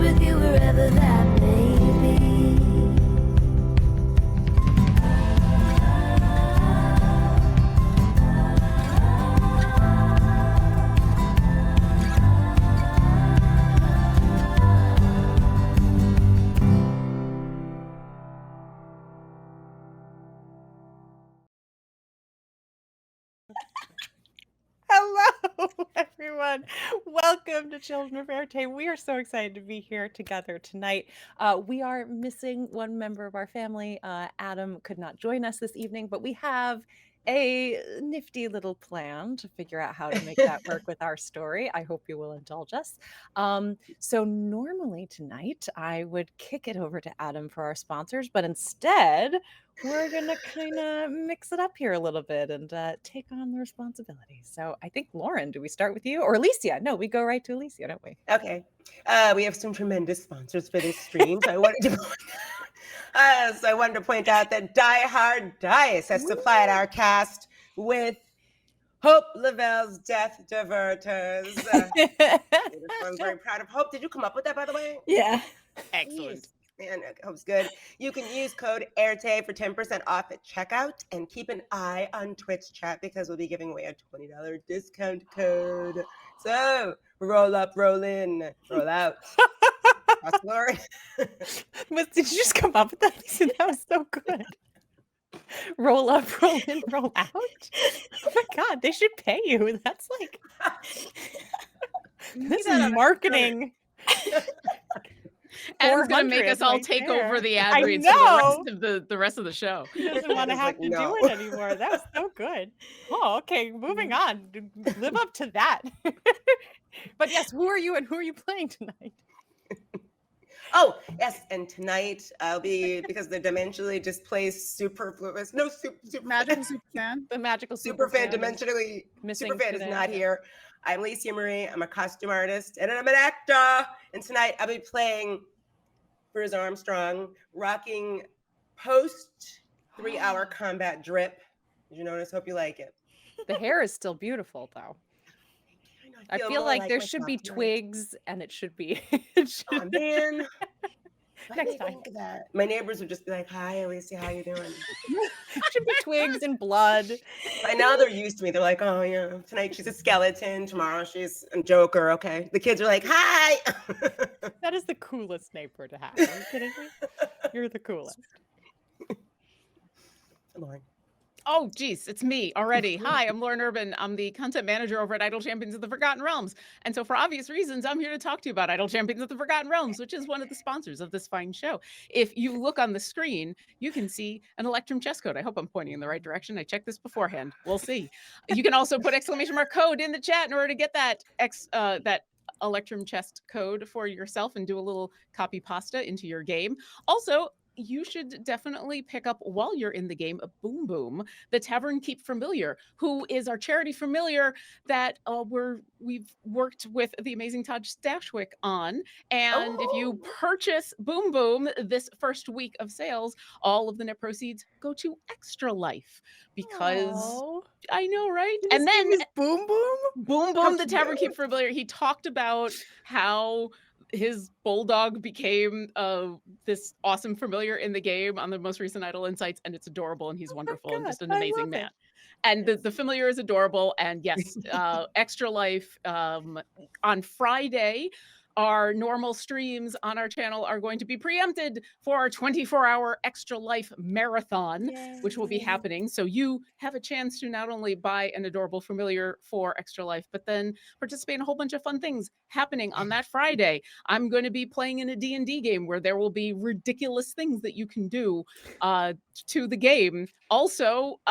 with you wherever that may be. Hello, everyone. Welcome to Children of Éarte. We are so excited to be here together tonight. We are missing one member of our family. Adam could not join us this evening, but we have a nifty little plan to figure out how to make that work with our story. I hope you will indulge us. So normally tonight, I would kick it over to Adam for our sponsors, but instead, we're gonna kind of mix it up here a little bit and take on the responsibility. So I think, Lauren, do we start with you or Alicia? No, we go right to Alicia, don't we? Okay. We have some tremendous sponsors for this stream. So I wanted to point out that Die Hard Dice has supplied our cast with Hope LaVelle's Death Diverters. I'm very proud of Hope. Did you come up with that, by the way? Yeah. Excellent. Man, Hope's good. You can use code Éarte for 10% off at checkout, and keep an eye on Twitch chat because we'll be giving away a $20 discount code. So roll up, roll in, roll out. That's Lauren. Did you just come up with that? Lisa? That was so good. Roll up, roll in, roll out. Oh my God, they should pay you. That's like this is marketing. Adam's gonna make us all take over the ad reads for the rest of the show. He doesn't want to have to do it anymore. That was so good. Oh, okay. Moving on. Live up to that. But yes, who are you and who are you playing tonight? Oh, yes, and tonight I'll be, because the dimensionally displaced superfluous, magical superfan. The magical superfan dimensionally superfan is not here. I'm Alicia Marie. I'm a costume artist and I'm an actor. And tonight I'll be playing Fairuza Armstrong, rocking post 3-hour combat drip. Did you notice? Hope you like it. The hair is still beautiful, though. I feel like there should be twigs, and it should be. Oh man! Next time, my neighbors would just be like, "Hi, Alicia, how you doing?" It should be twigs and blood. By now they're used to me. They're like, "Oh yeah, tonight she's a skeleton. Tomorrow she's a Joker." Okay, the kids are like, "Hi." That is the coolest neighbor to have. Are you kidding me? You're the coolest. Lauren. Oh, geez, it's me already. Hi, I'm Lauren Urban. I'm the content manager over at Idle Champions of the Forgotten Realms. And so for obvious reasons, I'm here to talk to you about Idle Champions of the Forgotten Realms, which is one of the sponsors of this fine show. If you look on the screen, you can see an Electrum chess code. I hope I'm pointing in the right direction. I checked this beforehand. We'll see. You can also put ! code in the chat in order to get that Electrum chest code for yourself and do a little copy pasta into your game. Also, you should definitely pick up, while you're in the game, a Boom Boom, the Tavern Keep Familiar, who is our charity familiar that we've worked with the amazing Todd Stashwick on. And if you purchase Boom Boom this first week of sales, all of the net proceeds go to Extra Life. Because I know, right? And then Boom Boom, the Tavern Keep Familiar. He talked about how his bulldog became this awesome familiar in the game on the most recent Idle Insights, and it's adorable, and he's wonderful and just an amazing man. And the familiar is adorable. And yes, Extra Life on Friday. Our normal streams on our channel are going to be preempted for our 24-hour Extra Life marathon, which will be happening. So you have a chance to not only buy an adorable familiar for Extra Life, but then participate in a whole bunch of fun things happening on that Friday. I'm going to be playing in a D&D game where there will be ridiculous things that you can do to the game. Also,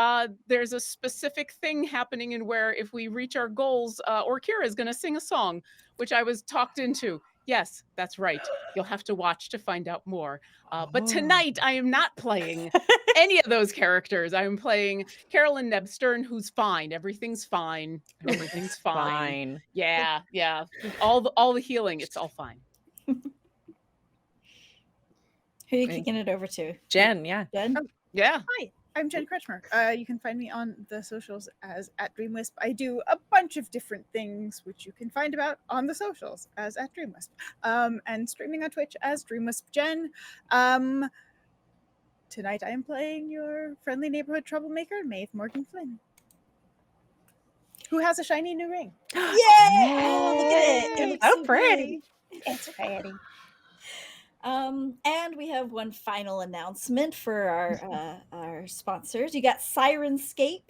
there's a specific thing happening in where if we reach our goals, Orkira is going to sing a song, which I was talked into. Yes, that's right. You'll have to watch to find out more. But tonight, I am not playing any of those characters. I am playing Carolyn Nebstern, who's fine. Everything's fine. Everything's fine. Yeah. All the healing, it's all fine. Who are you kicking it over to? Jen, yeah. Jen? Yeah. Hi, I'm Jen Kretchmer. You can find me on the socials as @DreamWisp. I do a bunch of different things, which you can find about on the socials as @DreamWisp, and streaming on Twitch as DreamWispJen. Tonight I am playing your friendly neighborhood troublemaker, Maeve Morgan Flynn, who has a shiny new ring. Yay! Oh, look at it. It looks So so pretty. It's pretty. And we have one final announcement for our sponsors. You got Sirenscape.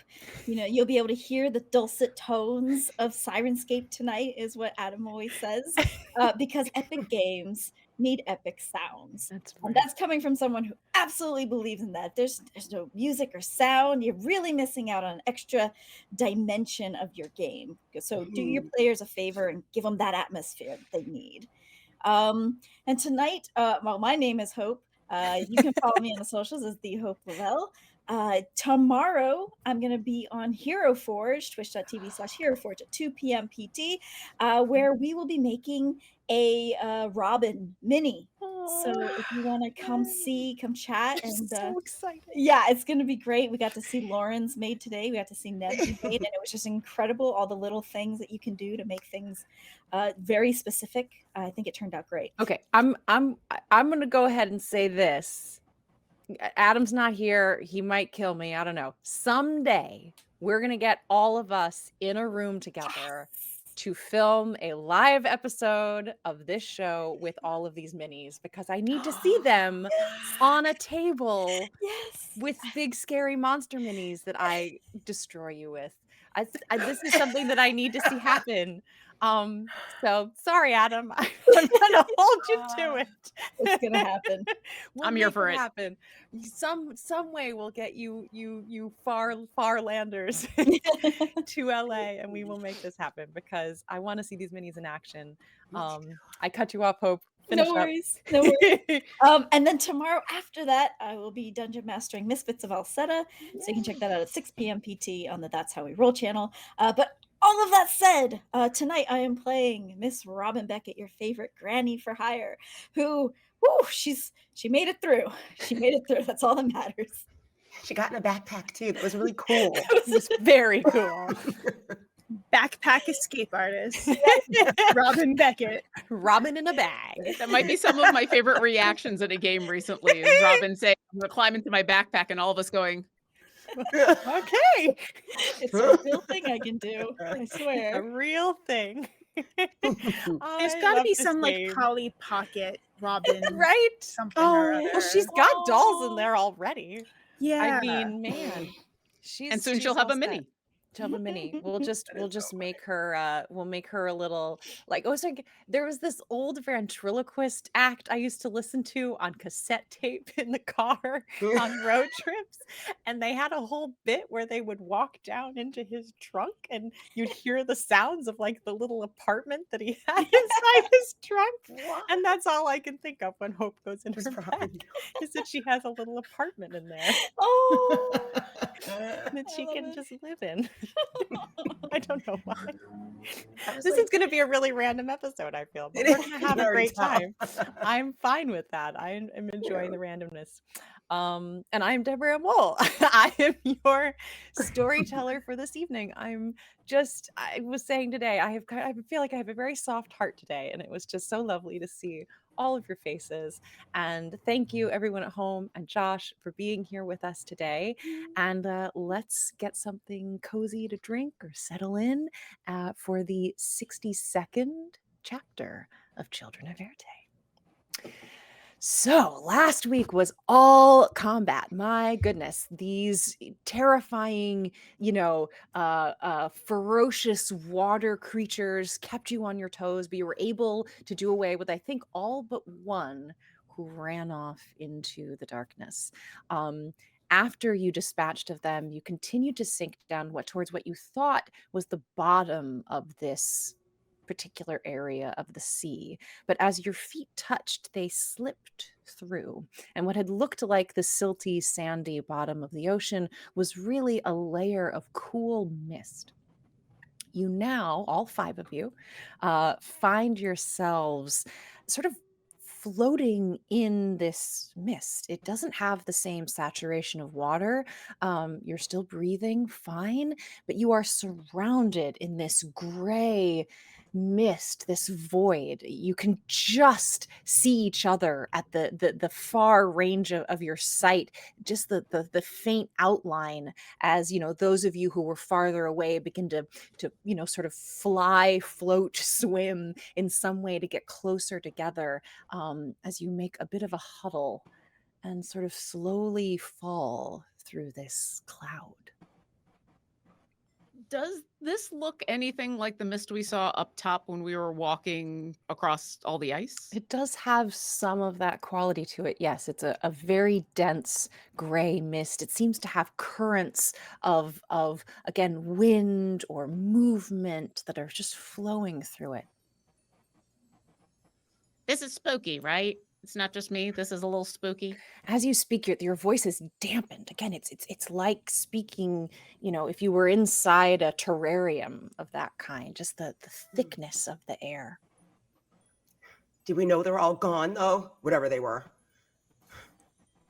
You'll be able to hear the dulcet tones of Sirenscape tonight, is what Adam always says, because epic games need epic sounds. That's And right. that's coming from someone who absolutely believes in that. If there's no music or sound, you're really missing out on an extra dimension of your game. So do your players a favor and give them that atmosphere that they need. And tonight, my name is Hope. You can follow me on the socials as the Hope LaVelle. Tomorrow, I'm going to be on Hero Forge, twitch.tv/Hero Forge at 2 p.m. PT, where we will be making a Robin mini. So if you want to come chat, and so excited. Yeah, it's going to be great. We got to see Lauren's made today. We got to see Ned's made, and it was just incredible. All the little things that you can do to make things very specific. I think it turned out great. Okay, I'm going to go ahead and say this. Adam's not here. He might kill me. I don't know. Someday we're going to get all of us in a room together to film a live episode of this show with all of these minis, because I need to see them on a table with big scary monster minis that I destroy you with. This is something that I need to see happen. So sorry, Adam. I'm gonna hold you to it. It's gonna happen. We'll I'm here make for it. Happen. Some way we'll get you far landers to LA, and we will make this happen, because I want to see these minis in action. I cut you off, Hope. Finish No up. worries. No worries. And then tomorrow after that, I will be dungeon mastering Misfits of Alceta. So you can check that out at 6 p.m. PT on the That's How We Roll channel. But all of that said, tonight I am playing Miss Robin Beckett, your favorite granny for hire, who, she made it through. She made it through. That's all that matters. She got in a backpack too. That was really cool. It was very cool. Backpack escape artist, Robin Beckett. Robin in a bag. That might be some of my favorite reactions in a game recently. Is Robin saying, "I'm gonna climb into my backpack," and all of us going, Okay. It's a real thing I can do. I A swear. real thing. There's got to be some like Polly Pocket Robin, right? something or other. Well, she's got dolls in there already. Yeah. I mean, man, and soon she'll have a mini. She'll have a mini. We'll just make her we'll make her a little, like, it was like, there was this old ventriloquist act I used to listen to on cassette tape in the car on road trips, and they had a whole bit where they would walk down into his trunk and you'd hear the sounds of like the little apartment that he had inside his trunk. And that's all I can think of when Hope goes in her bag, is that she has a little apartment in there Oh, that she love can it. just live in. I don't know why. was This like- is going to be a really random episode, I feel, but It we're is. going to have You a can already great time. tell. I'm fine with that. I am enjoying the randomness. And I'm Deborah Ann Woll. I am your storyteller for this evening. I was saying today, I feel like I have a very soft heart today, and it was just so lovely to see all of your faces. And thank you, everyone at home, and Josh, for being here with us today. And let's get something cozy to drink or settle in for the 62nd chapter of Children of Éarte. So last week was all combat. My goodness, these terrifying, ferocious water creatures kept you on your toes, but you were able to do away with, I think, all but one who ran off into the darkness. After you dispatched of them, you continued to sink down towards what you thought was the bottom of this particular area of the sea. But as your feet touched, they slipped through. And what had looked like the silty, sandy bottom of the ocean was really a layer of cool mist. You now, all 5 of you, find yourselves sort of floating in this mist. It doesn't have the same saturation of water. You're still breathing fine, but you are surrounded in this gray mist, this void. You can just see each other at the far range of your sight, just the faint outline as, you know, those of you who were farther away begin to you know, sort of fly, float, swim in some way to get closer together, as you make a bit of a huddle and sort of slowly fall through this cloud. Does this look anything like the mist we saw up top when we were walking across all the ice? It does have some of that quality to it. Yes, it's a very dense gray mist. It seems to have currents of again, wind or movement that are just flowing through it. This is spooky, right? It's not just me. This is a little spooky. As you speak, your voice is dampened. Again, it's like speaking, you know, if you were inside a terrarium of that kind, just the thickness of the air. Do we know they're all gone, though? Whatever they were.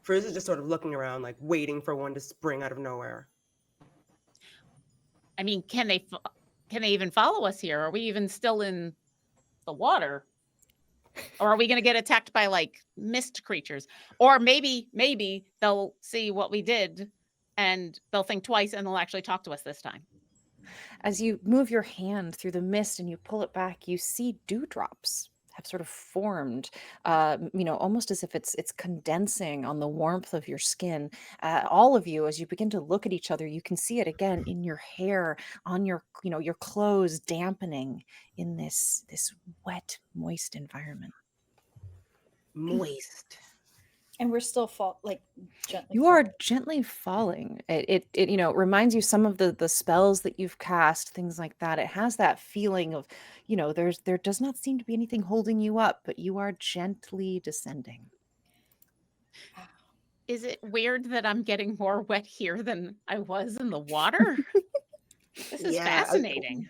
Fairuza's just sort of looking around, like waiting for one to spring out of nowhere. I mean, can they even follow us here? Are we even still in the water? Or are we going to get attacked by like mist creatures? Or maybe they'll see what we did and they'll think twice and they'll actually talk to us this time. As you move your hand through the mist and you pull it back, you see dewdrops have sort of formed, you know, almost as if it's condensing on the warmth of your skin. All of you, as you begin to look at each other, you can see it again in your hair, on your, you know, your clothes, dampening in this wet, moist environment. Moist. And we're still gently. You are gently falling. It you know, reminds you some of the spells that you've cast, things like that. It has that feeling of, you know, there does not seem to be anything holding you up, but you are gently descending. Is it weird that I'm getting more wet here than I was in the water? This is fascinating.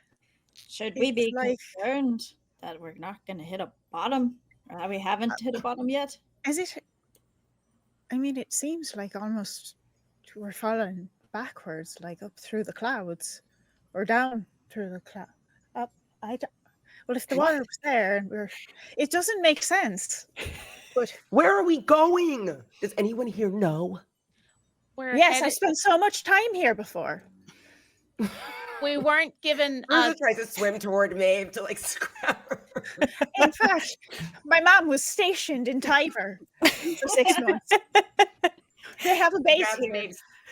Should we be like- concerned that we're not going to hit a bottom? Or we haven't hit a bottom yet? Is it? I mean, it seems like almost we're falling backwards, like up through the clouds, or down through the cloud. Up, well, if the water was there, and it doesn't make sense. But Where are we going? Does anyone here know? yes, I spent so much time here before. We weren't given. Fairuza tries to swim toward Maeve to like scrap her. In fact, my mom was stationed in Tiver for 6 months. They have a base here.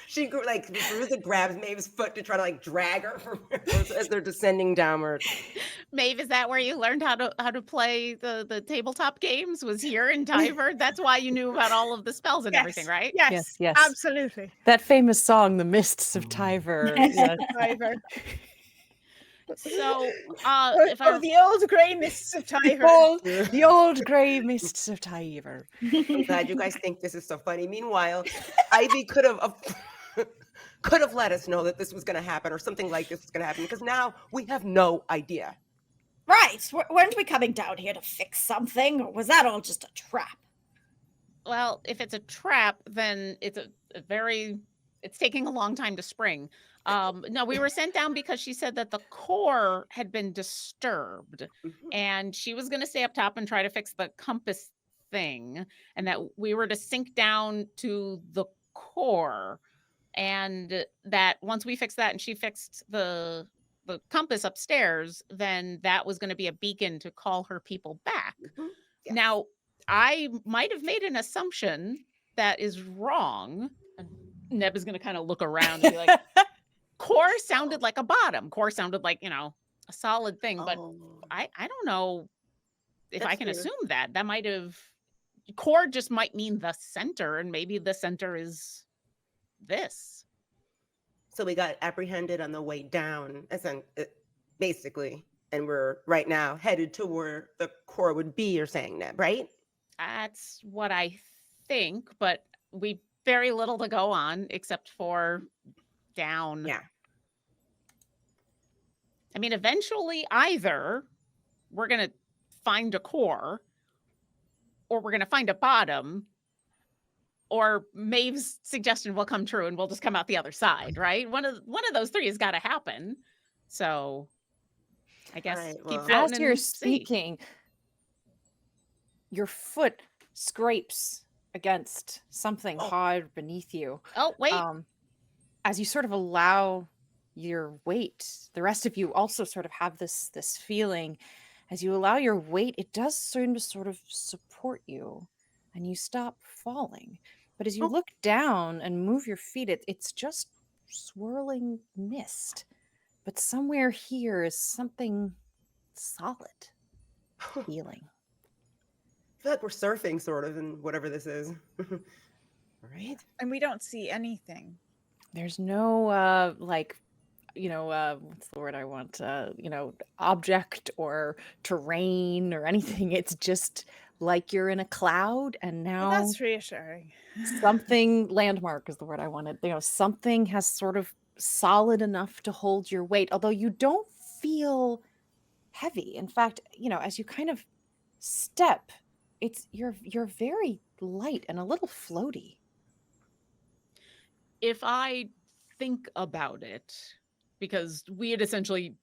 She like Fairuza grabs Maeve's foot to try to like drag her from as they're descending downward. Maeve, is that where you learned how to play the tabletop games? Was here in Tiver? That's why you knew about all of the spells and everything, right? Yes, Yes. absolutely. That famous song, "The Mists of Tiver." Yes. Tiver. So, the old grey mists of Tiver. The old grey mists of Tiver. I'm glad you guys think this is so funny. Meanwhile, Ivy could have let us know that this was going to happen or something like this was going to happen because now we have no idea. Right. Weren't we coming down here to fix something? Or was that all just a trap? well, if it's a trap, then it's it's taking a long time to spring. No, we were sent down because she said that the core had been disturbed and she was going to stay up top and try to fix the compass thing, and that we were to sink down to the core, and that once we fixed that and she fixed the compass upstairs, then that was going to be a beacon to call her people back. Yes. Now, I might have made an assumption that is wrong. And Neb is going to kind of look around and be like, core sounded like a bottom. Core sounded like, a solid thing. But I don't know if I can assume that. That might have, core just might mean the center, and maybe the center is this. So we got apprehended on the way down, basically, and we're right now headed to where the core would be, you're saying, Neb, right? That's what I think, but we very little to go on except for down. Yeah. I mean, eventually either we're going to find a core or we're going to find a bottom, or Maeve's suggestion will come true and we'll just come out the other side, right? One of those three has got to happen. So I guess Right, keep well- floating As you're and see. speaking, your foot scrapes against something hard beneath you. Oh, wait. As you sort of allow your weight, the rest of you also sort of have this feeling. As you allow your weight, it does seem to sort of support you, and you stop falling. But as you look down and move your feet, it's just swirling mist. But somewhere here is something solid feeling. I feel like we're surfing sort of in whatever this is. Right? And we don't see anything. There's no what's the word I want? Object or terrain or anything. It's just like you're in a cloud, and now Well, that's reassuring. something landmark is the word I wanted. Something has sort of solid enough to hold your weight, although you don't feel heavy. In fact, as you kind of step, you're very light and a little floaty. If I think about it, because we had essentially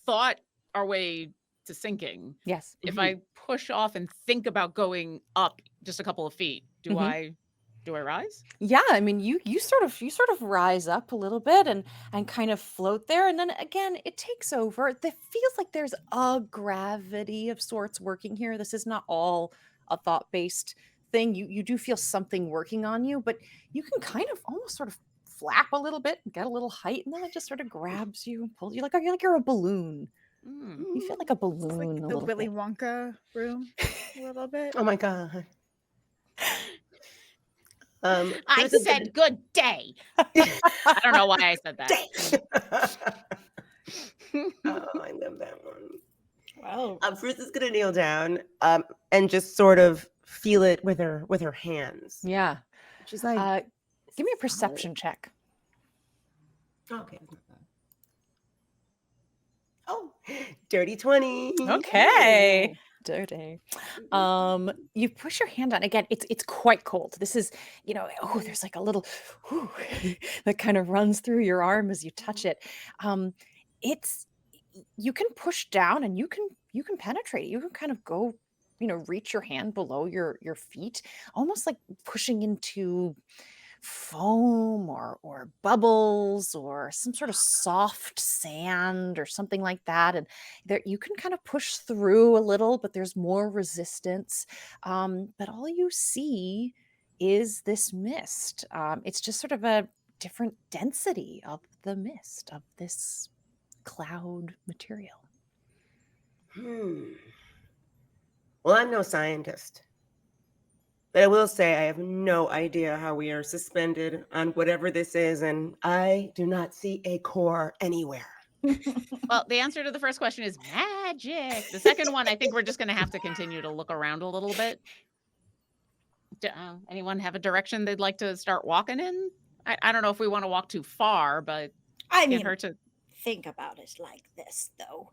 thought our way to sinking. Yes. If I push off and think about going up just a couple of feet, do I rise? Yeah, I mean, you sort of rise up a little bit and kind of float there, and then again it takes over. It feels like there's a gravity of sorts working here. This is not all a thought-based thing. You do feel something working on you, but you can kind of almost sort of flap a little bit and get a little height, and then it just sort of grabs you and pulls you like you're a balloon. You feel like a It's balloon. like a the little Willy bit. Wonka room a little bit. Oh my god. I Fairuza's said good day. I don't know why I said that. Oh, I love that one. Wow. Fairuza's gonna kneel down and just sort of feel it with her hands. Yeah. She's like, Give me a perception check. okay. Oh, dirty 20. Okay. Dirty. You push your hand on. Again, it's quite cold. This is, there's like a little that kind of runs through your arm as you touch it. You can push down and you can penetrate. You can kind of go, reach your hand below your feet, almost like pushing into foam or bubbles or some sort of soft sand or something like that, and there you can kind of push through a little, but there's more resistance, but all you see is this mist. It's just sort of a different density of the mist, of this cloud material. Well, I'm no scientist, but I will say I have no idea how we are suspended on whatever this is, and I do not see a core anywhere. Well, the answer to the first question is magic. The second one, I think we're just going to have to continue to look around a little bit. Anyone have a direction they'd like to start walking in? I don't know if we want to walk too far, but I can't mean, hurt to. think about it like this, though.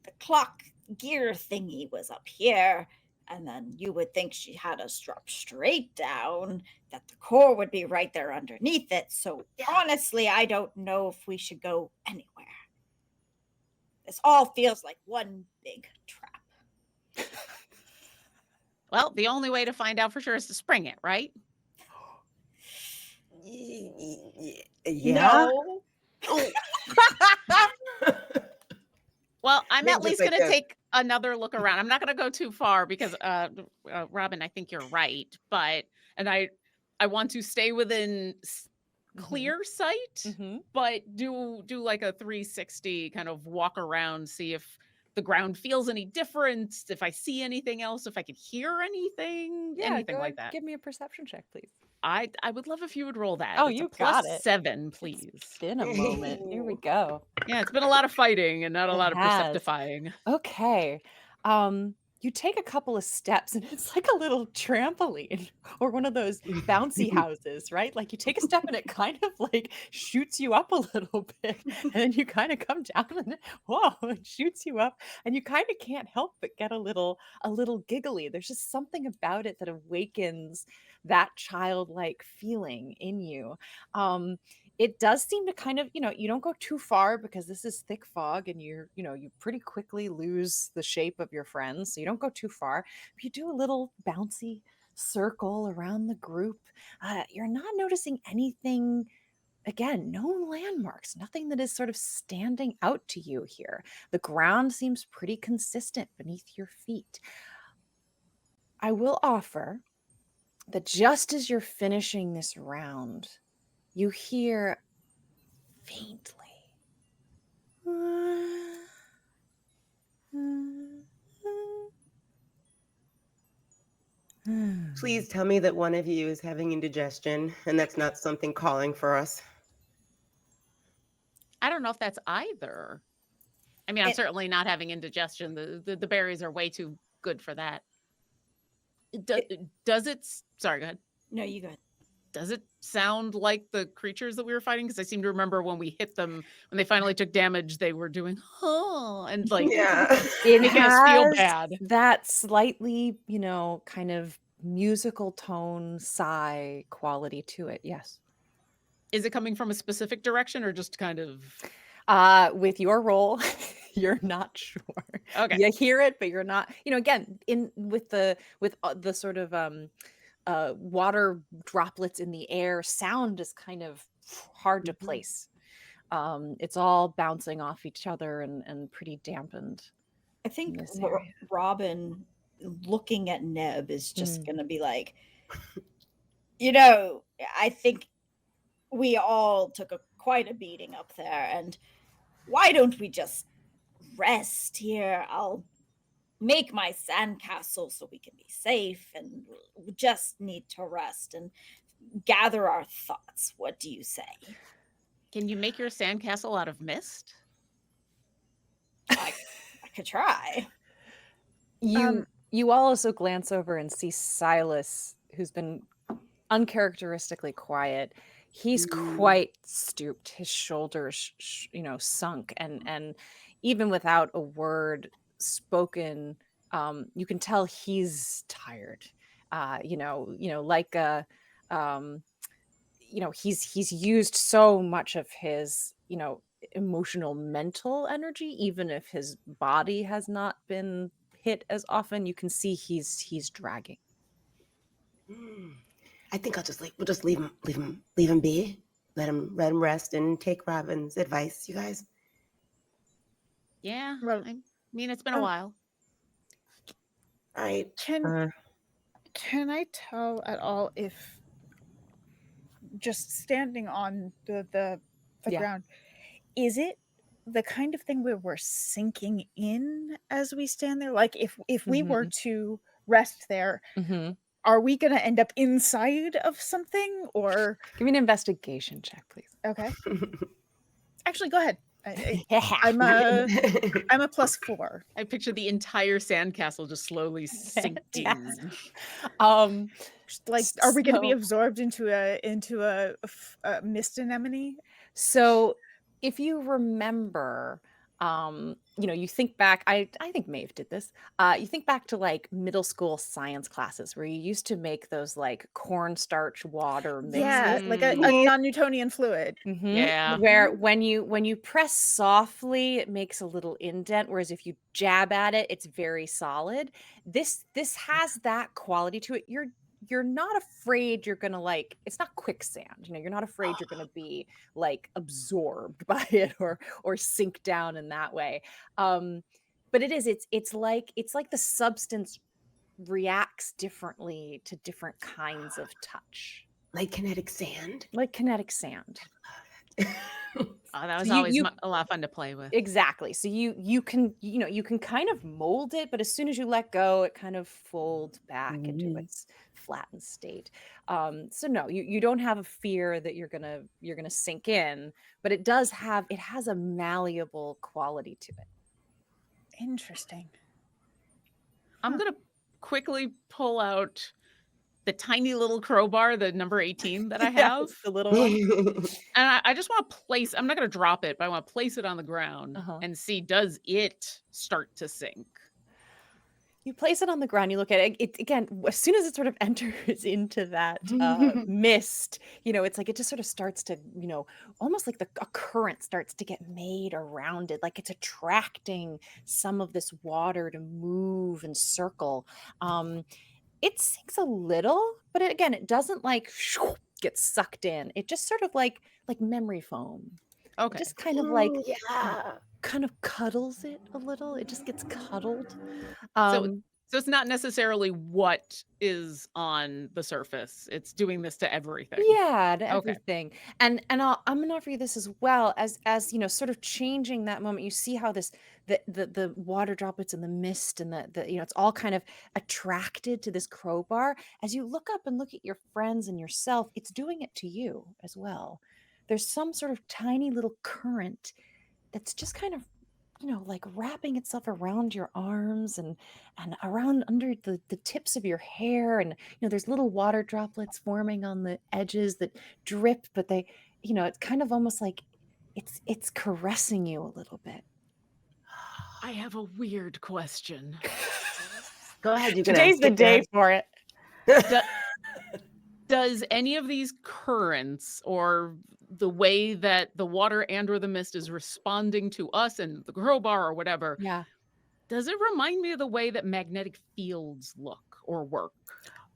The clock gear thingy was up here, and then you would think she had us drop straight down, that the core would be right there underneath it. So honestly, I don't know if we should go anywhere. This all feels like one big trap. Well, the only way to find out for sure is to spring it, right? Yeah. No. Well, I'm Maybe at just least like going to a- take another look around. I'm not going to go too far because, Robin, I think you're right. And I want to stay within clear sight, but do like a 360 kind of walk around, see if the ground feels any different, if I see anything else, if I could hear anything, anything like that. Give me a perception check, please. I would love if you would roll that. Oh, It's a you got plus it. 7, please. It's been a moment. Here we go. Yeah, it's been a lot of fighting and not a It lot of has. perceptifying. Okay. you take a couple of steps and it's like a little trampoline or one of those bouncy houses, right? Like you take a step and it kind of like shoots you up a little bit, and then you kind of come down and whoa, it shoots you up, and you kind of can't help but get a little giggly. There's just something about it that awakens that childlike feeling in you. It does seem to kind of, you don't go too far because this is thick fog and you pretty quickly lose the shape of your friends. So you don't go too far. But you do a little bouncy circle around the group. You're not noticing anything, again, no landmarks, nothing that is sort of standing out to you here. The ground seems pretty consistent beneath your feet. I will offer that just as you're finishing this round, you hear faintly. Please tell me that one of you is having indigestion and that's not something calling for us. I don't know if that's either. I mean, I'm certainly not having indigestion. The berries are way too good for that. Does it? Sorry, go ahead. No, you go ahead. Does it sound like the creatures that we were fighting? Because I seem to remember when we hit them, when they finally took damage, they were doing, and like, it making us feel bad. That slightly, kind of musical tone, sigh quality to it. Yes. Is it coming from a specific direction or just kind of? With your roll, you're not sure. Okay. You hear it, but you're not, again, with the sort of, water droplets in the air, sound is kind of hard to place. It's all bouncing off each other and pretty dampened. I think Robin looking at Neb is just going to be like, I think we all took quite a beating up there, and why don't we just rest here? I'll make my sandcastle so we can be safe, and we just need to rest and gather our thoughts. What do you say? Can you make your sandcastle out of mist? I could try. You all also glance over and see Silas, who's been uncharacteristically quiet. He's quite stooped, his shoulders, sunk, and even without a word spoken, you can tell he's tired. He's used so much of his, emotional, mental energy, even if his body has not been hit as often. You can see he's dragging. I think we'll just leave him be. Let him rest and take Robin's advice, you guys. Yeah. Well, I mean, it's been a while. All right. Can I tell at all if just standing on the ground, is it the kind of thing where we're sinking in as we stand there? Like if we were to rest there, are we going to end up inside of something, or? Give me an investigation check, please. Okay. Actually, go ahead. I'm a +4. I picture the entire sandcastle just slowly sinking. Like, are we going to be absorbed into a mist anemone? So, if you remember, you think back. I think Maeve did this. You think back to like middle school science classes where you used to make those like cornstarch water mixes. Yeah, like a non-Newtonian fluid. Yeah. Where when you press softly, it makes a little indent, whereas if you jab at it, it's very solid. This has that quality to it. You're not afraid you're gonna it's not quicksand, you're not afraid you're gonna be like absorbed by it or sink down in that way. But it's like the substance reacts differently to different kinds of touch. Like kinetic sand. Oh, that was always a lot of fun to play with. Exactly. So you can kind of mold it, but as soon as you let go, it kind of folds back into its flattened state. So no, you don't have a fear that you're gonna sink in, but it has a malleable quality to it. Interesting. I'm gonna quickly pull out the tiny little crowbar, the number 18 that I have. Yes, the little one. And I just want to place, I'm not going to drop it, but I want to place it on the ground and see, does it start to sink? You place it on the ground, you look at it, again, as soon as it sort of enters into that mist, it's like it just sort of starts to, almost like a current starts to get made around it, like it's attracting some of this water to move and circle. It sinks a little, but it doesn't like get sucked in. It just sort of like memory foam. Okay. It just kind of like kind of cuddles it a little. It just gets cuddled. So it's not necessarily what is on the surface. It's doing this to everything. Yeah, to everything. And I'm gonna offer you this as well as sort of changing that moment. You see how the water droplets and the mist and the it's all kind of attracted to this crowbar. As you look up and look at your friends and yourself, it's doing it to you as well. There's some sort of tiny little current that's just kind of like wrapping itself around your arms and around under the tips of your hair, and there's little water droplets forming on the edges that drip, but they it's kind of almost like it's caressing you a little bit. I have a weird question. Go ahead. You can Today's ask the it, day Dad. for it. Does any of these currents, or the way that the water and or the mist is responding to us and the crowbar or whatever, does it remind me of the way that magnetic fields look or work?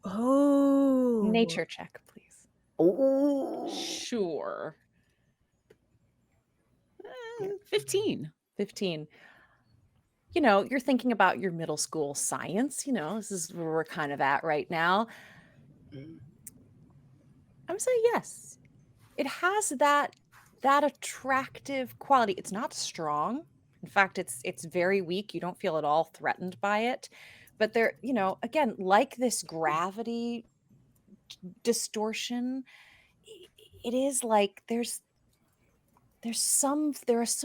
Oh. Nature check, please. Oh. Sure. 15. 15. You're thinking about your middle school science. This is where we're kind of at right now. I'm saying yes. It has that attractive quality. It's not strong. In fact, it's very weak. You don't feel at all threatened by it. But there, again, like this gravity distortion, it is like there are some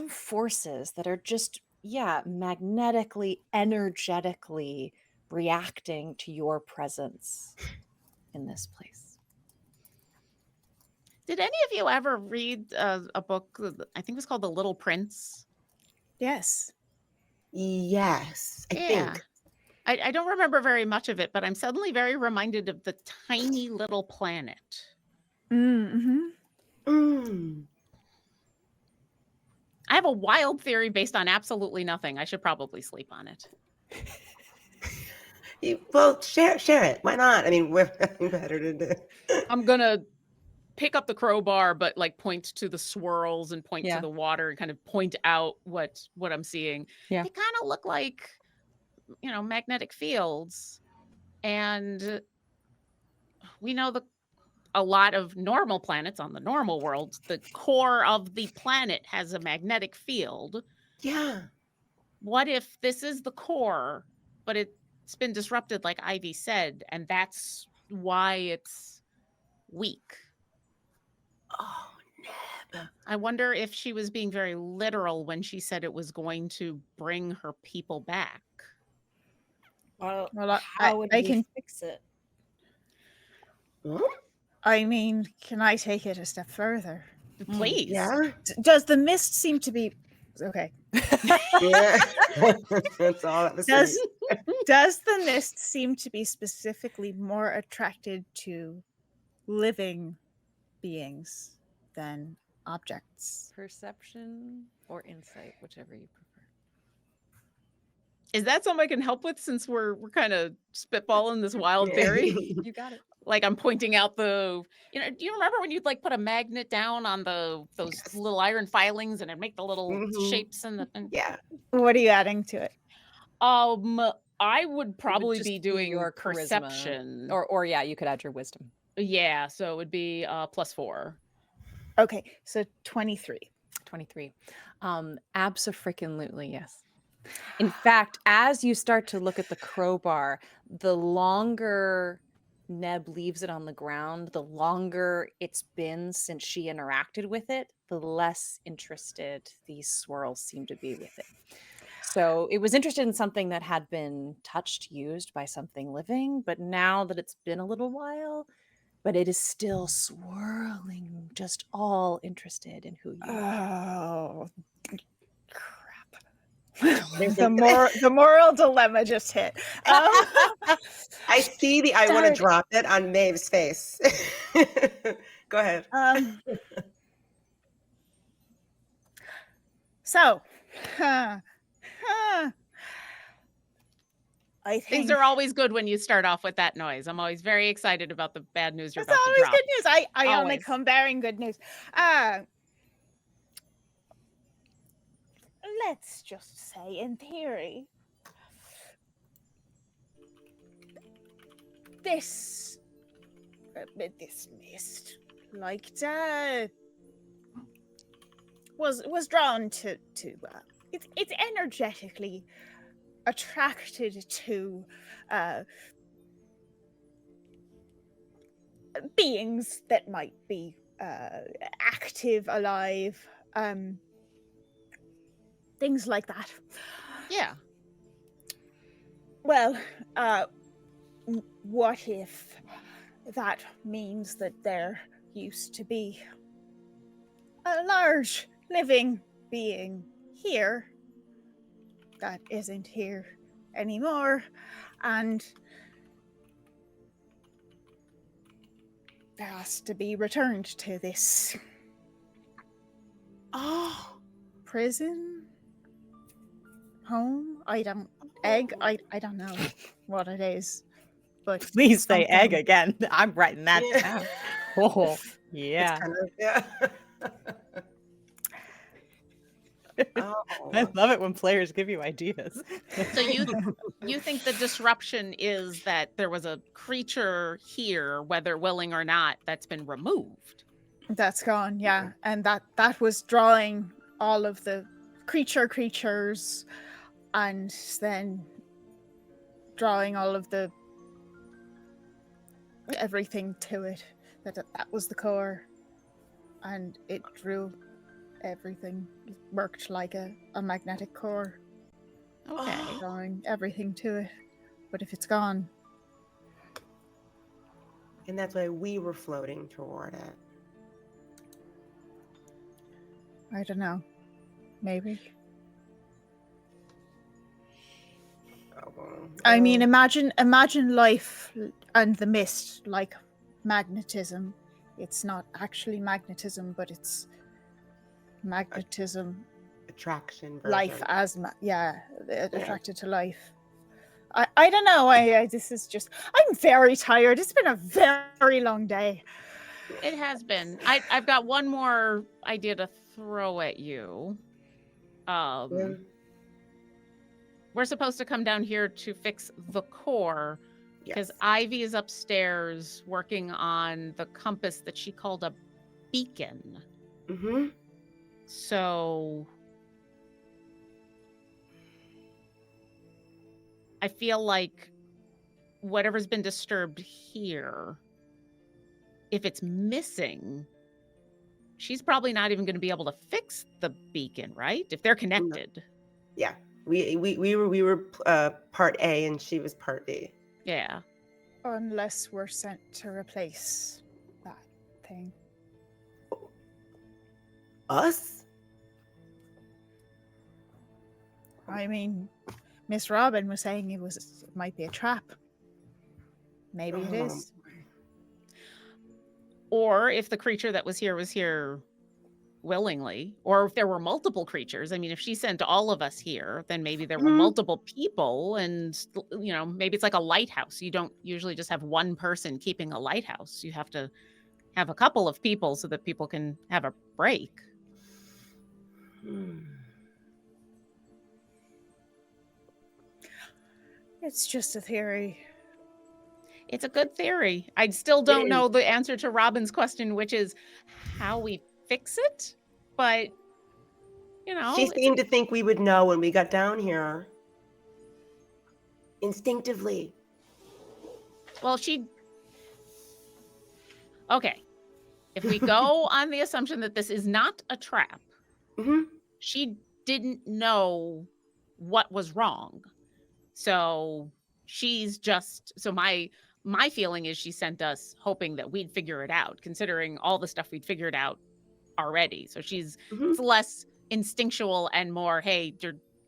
forces that are just magnetically, energetically reacting to your presence in this place. Did any of you ever read a book, I think it was called The Little Prince? Yes. Yes, I think. I don't remember very much of it, but I'm suddenly very reminded of the tiny little planet. Mm-hmm. I have a wild theory based on absolutely nothing. I should probably sleep on it. Well, share it. Why not? I mean, we're nothing better to do. I'm gonna pick up the crowbar, but like point to the swirls and point to Yeah. the water and kind of point out what I'm seeing. Yeah. They kind of look like, magnetic fields. And we know a lot of normal planets on the normal world, the core of the planet has a magnetic field. Yeah. What if this is the core, but it's been disrupted, like Ivy said, and that's why it's weak? Oh, Neb. I wonder if she was being very literal when she said it was going to bring her people back. Well, Well, how would I we can. fix it? Huh? I mean, can I take it a step further? Please. Yeah. Does the mist seem to be okay? Yeah. That's all that was Does the mist seem to be specifically more attracted to living beings than objects? Perception or insight, whichever you prefer. Is that something I can help with, since we're kind of spitballing this wild theory? You got it. Like, I'm pointing out do you remember when you'd like put a magnet down on those little iron filings and it'd make the little shapes and Yeah. What are you adding to it? I would probably just be be doing your charisma. perception. Or you could add your wisdom. Yeah, so it would be +4. Okay, so 23. 23. Abso-freaking-lutely, yes. In fact, as you start to look at the crowbar, the longer Neb leaves it on the ground, the longer it's been since she interacted with it, the less interested these swirls seem to be with it. So it was interested in something that had been touched, used by something living, but now that it's been a little while, but it is still swirling, just all interested in who you are. Oh, crap. The moral dilemma just hit. I see the I want to Darn it. drop it on Maeve's face. Go ahead. So, I think Things are always good when you start off with that noise. I'm always very excited about the bad news you're it's about to always drop. good news. I only Always. come bearing good news. Let's just say, in theory, this mist liked was drawn to it's energetically attracted to beings that might be active, alive, things like that. Yeah. Well, what if that means that there used to be a large living being here that isn't here anymore, and has to be returned to this prison home? I don't know what it is, but Please say egg something. again. I'm writing that Yeah. down. Oh, yeah. It's kind of, yeah. I Oh. love it when players give you ideas. So you think the disruption is that there was a creature here, whether willing or not, that's been removed? That's gone, yeah. And that was drawing all of the creatures, and then drawing all of the everything to it. That was the core, and it drew everything. It worked like a magnetic core, Okay. drawing everything to it. But if it's gone, And that's why we were floating toward it. I don't know. Maybe. Oh, well. I mean, imagine life and the mist like magnetism. It's not actually magnetism, but it's magnetism. Attraction version. Life as attracted to life. I don't know. This is just. I'm very tired. It's been a very long day. It has been. I've got one more idea to throw at you. Yeah. We're supposed to come down here to fix the core because Yes. Ivy is upstairs working on the compass that she called a beacon. Mm-hmm. So I feel like whatever's been disturbed here, if it's missing, she's probably not even going to be able to fix the beacon, right? If they're connected. Yeah. We were part A and she was part B. Yeah. Unless we're sent to replace that thing. Us? I mean, Miss Robin was saying it might be a trap. Maybe it is. Or if the creature that was here willingly, or if there were multiple creatures. I mean, if she sent all of us here, then maybe there were multiple people, and maybe it's like a lighthouse. You don't usually just have one person keeping a lighthouse. You have to have a couple of people so that people can have a break. It's just a theory. It's a good theory. I still don't know the answer to Robin's question, which is how we fix it. But, she seemed to think we would know when we got down here. Instinctively. Well, okay. If we go on the assumption that this is not a trap, she didn't know what was wrong. So she's just, so my feeling is she sent us hoping that we'd figure it out, considering all the stuff we'd figured out already. So it's less instinctual and more, hey,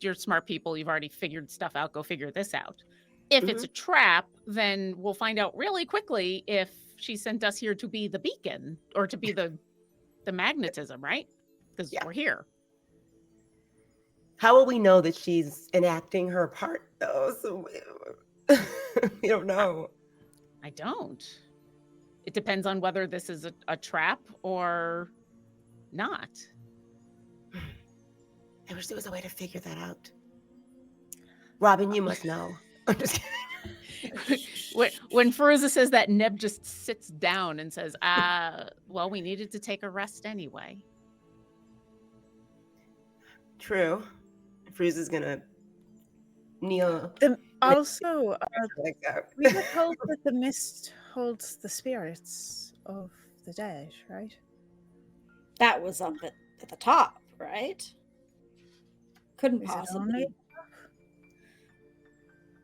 you're smart people, you've already figured stuff out, go figure this out. If it's a trap, then we'll find out really quickly if she sent us here to be the beacon or to be the magnetism, right? Because we're here. How will we know that she's enacting her part, though? So we don't know. I don't. It depends on whether this is a trap or not. I wish there was a way to figure that out. Robin, you must know. I'm just kidding. When Fairuza says that, Neb just sits down and says, well, we needed to take a rest anyway. True. Fairuza's gonna kneel. Also, Like that. we were told that the mist holds the spirits of the dead, right? That was up at the top, right? Couldn't Is it possibly. only-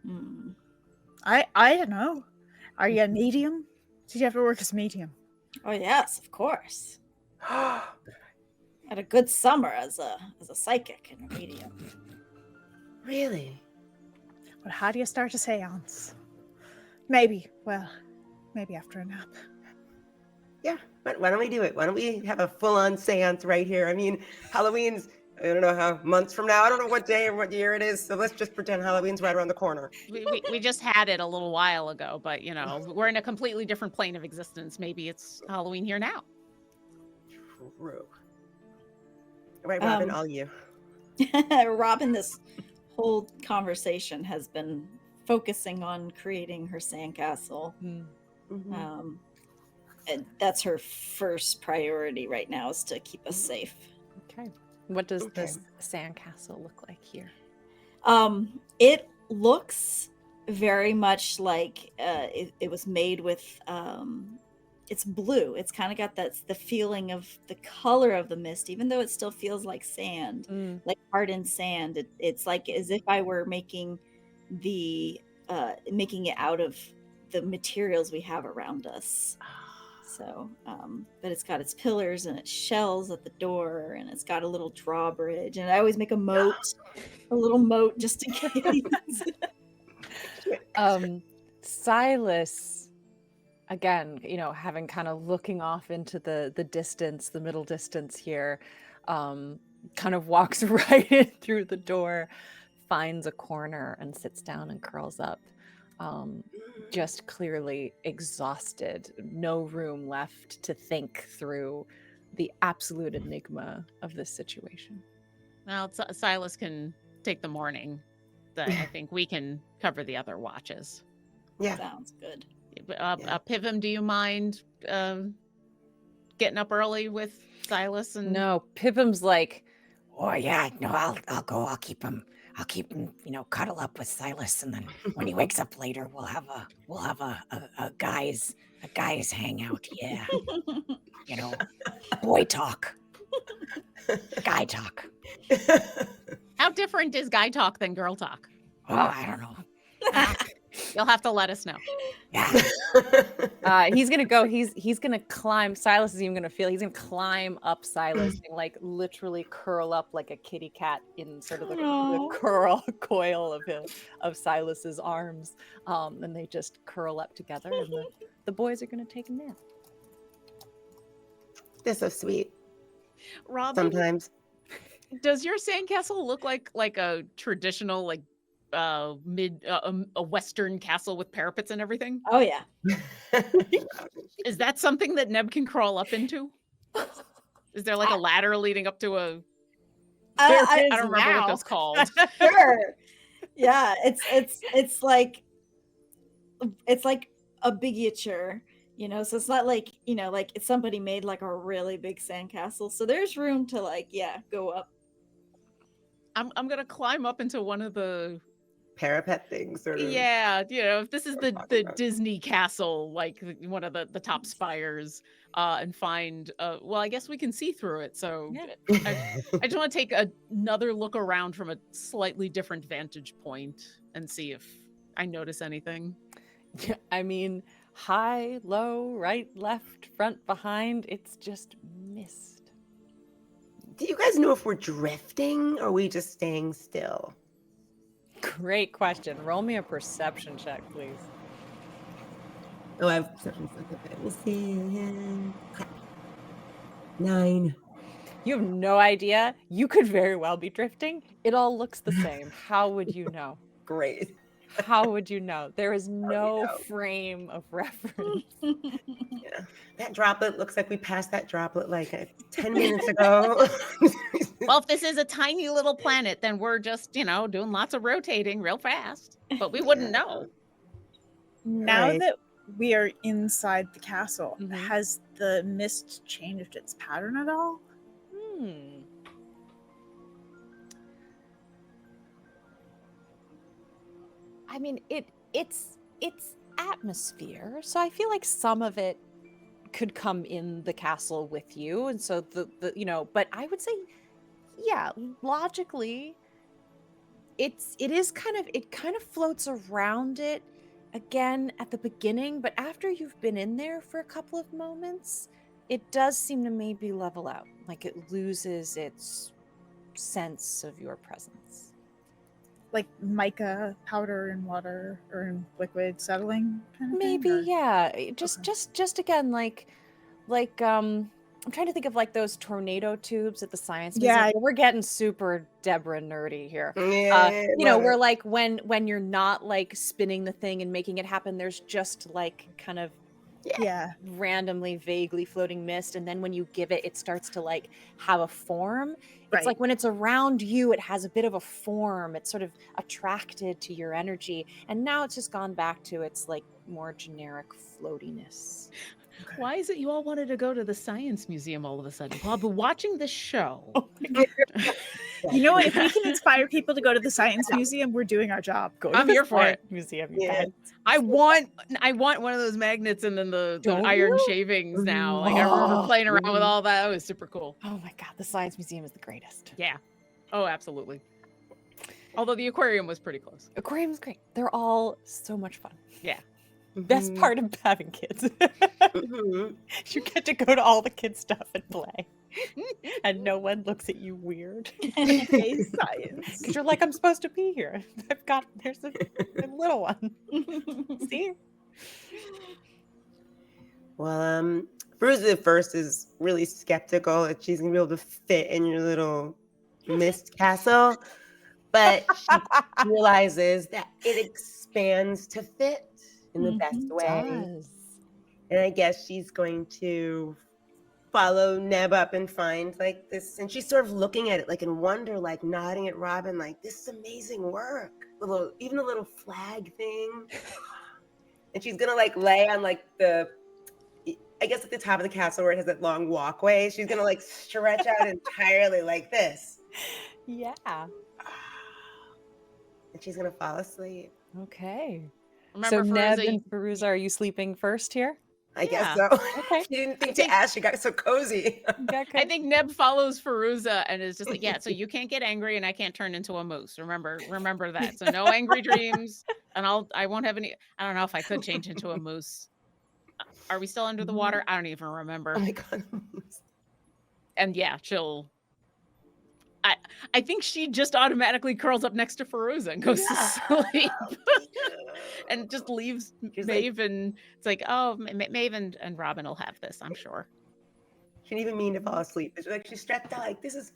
Hmm. I don't know. Are you a medium? Did you have to work as a medium? Oh yes, of course. Had a good summer as a psychic and a medium. Really? But how do you start a seance? Maybe after a nap. Yeah. Why don't we do it? Why don't we have a full-on seance right here? I mean, Halloween's, I don't know how months from now. I don't know what day or what year it is. So let's just pretend Halloween's right around the corner. We just had it a little while ago, but we're in a completely different plane of existence. Maybe it's Halloween here now. True. All right, Robin, all you. Robin, this whole conversation has been focusing on creating her sandcastle. And that's her first priority right now, is to keep us safe. Okay. What does this sandcastle look like here? It looks very much like it was made with it's blue. It's kind of got the feeling of the color of the mist, even though it still feels like sand, like hardened sand. It's like as if I were making it out of the materials we have around us. So, but it's got its pillars and its shells at the door, and it's got a little drawbridge. And I always make a little moat just in case. Silas, again, having kind of looking off into the distance, the middle distance here, kind of walks right in through the door, finds a corner and sits down and curls up. Just clearly exhausted, no room left to think through the absolute enigma of this situation. Well, Silas can take the morning. I think we can cover the other watches. Yeah. Sounds good. Pivim, do you mind getting up early with Silas? And No, Pivim's like, oh yeah, no, I'll go. I'll keep him, cuddle up with Silas, and then when he wakes up later, we'll have a guys hangout. Yeah, boy talk, guy talk. How different is guy talk than girl talk? Oh, I don't know. You'll have to let us know. Yeah. He's gonna go. He's gonna climb. Silas is even gonna feel. He's gonna climb up Silas and like literally curl up like a kitty cat in sort of the coil of Silas's arms, and they just curl up together. And the boys are gonna take a nap. They're so sweet. Robin, Sometimes. does your sandcastle look like a traditional a Western castle with parapets and everything? Oh yeah. Is that something that Neb can crawl up into? Is there like a ladder leading up to a? I don't remember what that's called. Sure. Yeah, it's like a miniature, so it's not like like it's somebody made like a really big sandcastle. So there's room to go up. I'm gonna climb up into one of the parapet thing, sort of. Yeah, if this is the about. Disney castle, like one of the top spires, and find well, I guess we can see through it. So I just want to take another look around from a slightly different vantage point and see if I notice anything. Yeah, I mean, high, low, right, left, front, behind, it's just mist. Do you guys know if we're drifting or are we just staying still? Great question. Roll me a perception check, please. Oh, I have perception. Let me see. 9. You have no idea. You could very well be drifting. It all looks the same. How would you know? Great. How would you know? There is no know? frame of reference. Yeah. That droplet looks like we passed that droplet like 10 minutes ago. Well, if this is a tiny little planet, then we're just, doing lots of rotating real fast. But we wouldn't know. Now Right. that we are inside the castle, Mhm. has the mist changed its pattern at all? I mean, it's atmosphere, so I feel like some of it could come in the castle with you, and so the but I would say, yeah, logically, it kind of floats around it again at the beginning, but after you've been in there for a couple of moments, it does seem to maybe level out, like it loses its sense of your presence. Like mica powder in water or in liquid settling kind of Maybe, thing? Or- yeah. Just again, like I'm trying to think of like those tornado tubes at the science museum. Yeah. We're getting super Deborah nerdy here. Yeah, Where like when you're not like spinning the thing and making it happen, there's just like kind of Yeah. randomly vaguely floating mist, and then when you give it starts to like have a form. It's Right. like when it's around you, it has a bit of a form. It's sort of attracted to your energy, and now it's just gone back to its like more generic floatiness. Okay. Why is it you all wanted to go to the science museum all of a sudden? Well, I've been watching this show. You know what? If we can inspire people to go to the science museum, we're doing our job. Go to I'm the here for it. science museum, you Yeah. guys. I want one of those magnets and then the Don't iron you? shavings now. Like I remember playing around with all that. That was super cool. Oh my god, the science museum is the greatest. Yeah. Oh, absolutely. Although the aquarium was pretty close. Aquarium's great. They're all so much fun. Yeah. Best part of having kids. Mhm. You get to go to all the kids' stuff and play. And no one looks at you weird. Yay, science. Because you're like, I'm supposed to be here. There's a little one. See? Well, Fairuza at first is really skeptical that she's gonna be able to fit in your little mist castle, but she realizes that it expands to fit in the best way. And I guess she's going to follow Neb up and find like this, and she's sort of looking at it like in wonder, like nodding at Robin, like this is amazing work. Even the little flag thing. And she's gonna like lay on like I guess at the top of the castle where it has that long walkway. She's gonna like stretch out entirely like this. Yeah. And she's gonna fall asleep. Okay. Remember, So Neb Fairuza, and Fairuza, are you sleeping first here? I guess Yeah. so. Okay. She didn't think to ask. She got so cozy. I think Neb follows Fairuza and is just like, yeah, so you can't get angry and I can't turn into a moose. Remember that. So no angry dreams. And I won't have any. I don't know if I could change into a moose. Are we still under the water? I don't even remember. Oh my god. And yeah, she'll. I think she just automatically curls up next to Fairuza and goes to sleep. And just leaves Maeve, and it's like, oh, Maeve and Robin will have this, I'm sure. She didn't even mean to fall asleep. It's like she stretched out like this is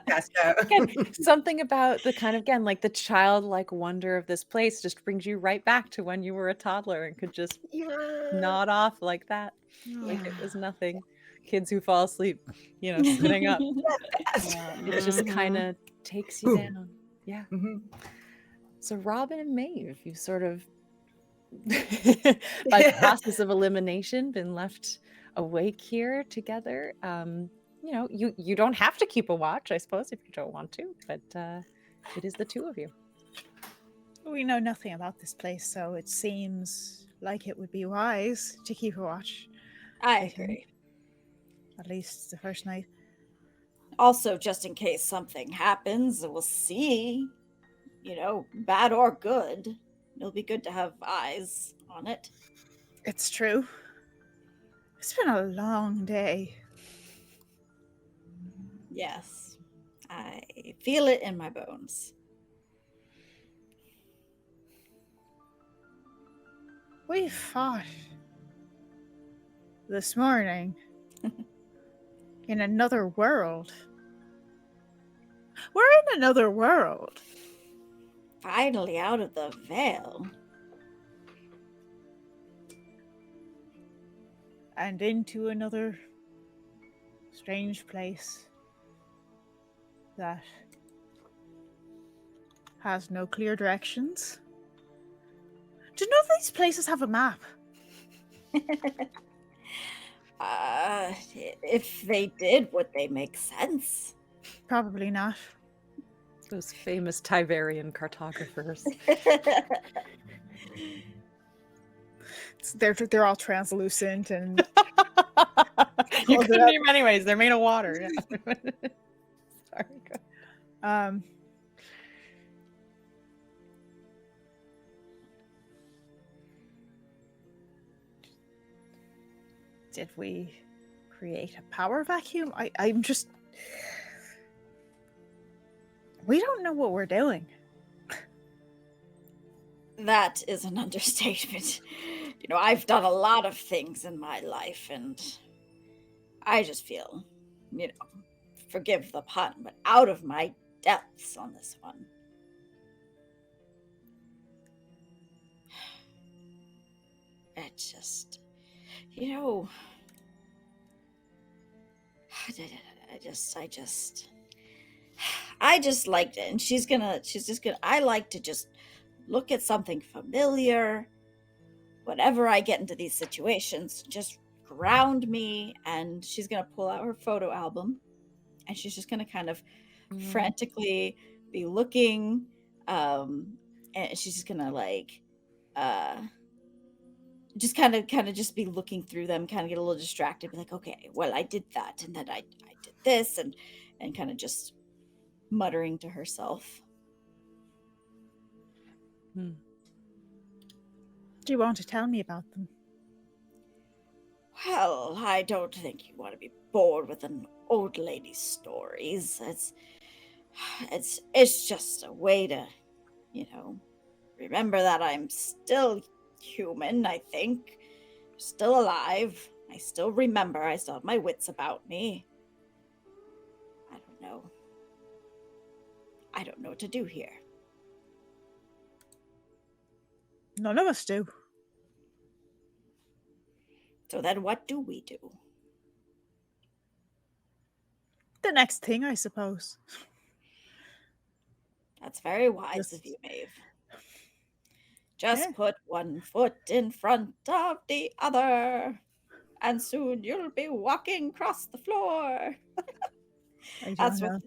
passed out. Again, something about the kind of, again, like the childlike wonder of this place just brings you right back to when you were a toddler and could just nod off like that. Like it was nothing. Kids who fall asleep, sitting up. It just kind of takes you down. Yeah. Mhm. So Robin and Maeve, you sort of, by process of elimination, been left awake here together. You don't have to keep a watch, I suppose, if you don't want to. But it is the two of you. We know nothing about this place, so it seems like it would be wise to keep a watch. I think. agree. At least the first night. Also, just in case something happens, we'll see. Bad or good. It'll be good to have eyes on it. It's true. It's been a long day. Yes. I feel it in my bones. We fought this morning in another world. We're in another world. Finally out of the veil. And into another strange place that has no clear directions. Do none of these places have a map? If they did, would they make sense? Probably not. Those famous Tiverian cartographers. They're all translucent and You couldn't read them anyways. They're made of water. Yeah. Sorry. Go. Did we create a power vacuum? I'm just... We don't know what we're doing. That is an understatement. I've done a lot of things in my life, and I just feel, forgive the pun, but out of my depths on this one. It just, I just liked it, and she's just gonna, I like to just look at something familiar. Whenever I get into these situations, just ground me. And she's going to pull out her photo album, and she's just going to kind of frantically be looking. And she's just going to just kind of just be looking through them, kind of get a little distracted, be like, okay, well, I did that. And then I did this, and kind of just muttering to herself. Do you want to tell me about them? Well, I don't think you want to be bored with an old lady's stories. It's just a way to, remember that I'm still human, I think. Still alive. I still remember. I still have my wits about me. I don't know. I don't know what to do here. None of us do. So then what do we do? The next thing, I suppose. That's very wise of you, Maeve. Just put one foot in front of the other, and soon you'll be walking across the floor. That's what...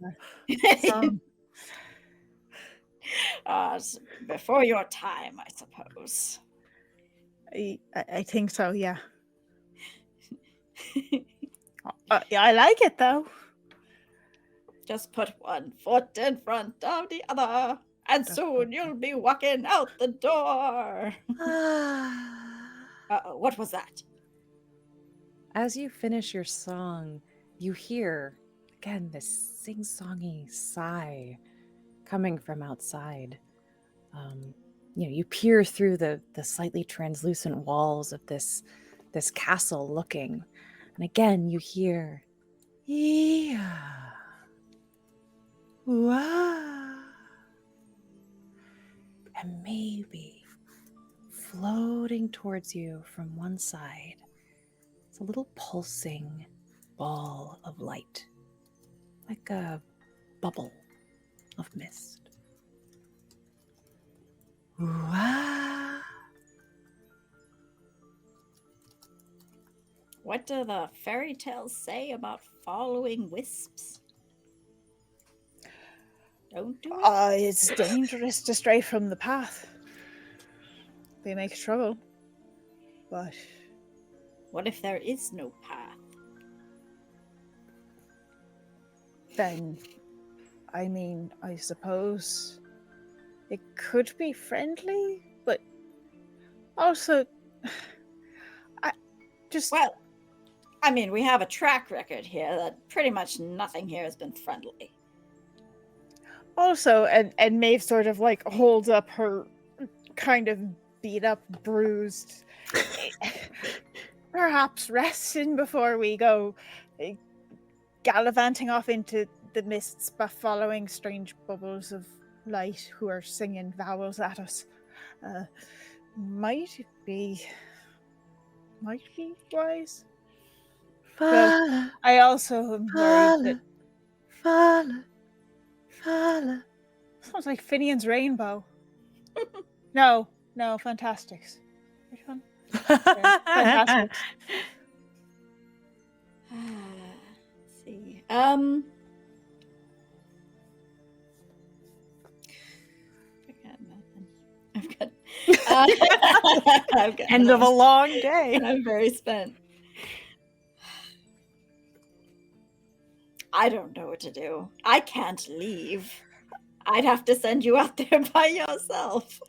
before your time, I suppose. I think so, yeah. Yeah, I like it, though. Just put one foot in front of the other, and soon you'll be walking out the door. Uh-oh, what was that? As you finish your song, you hear, again, this sing-songy sigh coming from outside. You peer through the slightly translucent walls of this castle looking, and again you hear, yeah, wow, and maybe floating towards you from one side, it's a little pulsing ball of light, like a bubble of mist. Wow. What do the fairy tales say about following wisps? Don't do it. It's dangerous to stray from the path. They make trouble. But What if there is no path? then, I mean, I suppose it could be friendly, but also, I just... Well, I mean, we have a track record here that pretty much nothing here has been friendly. Also, and Maeve sort of like holds up her kind of beat up, bruised, perhaps resting before we go gallivanting off into the mists, but following strange bubbles of light who are singing vowels at us. Might be wise. But I also am worried that sounds like Finian's rainbow. No, Fantastics. Which one? Fantastics. Let's see. I've got End of a long day. I'm very spent. I don't know what to do. I can't leave. I'd have to send you out there by yourself.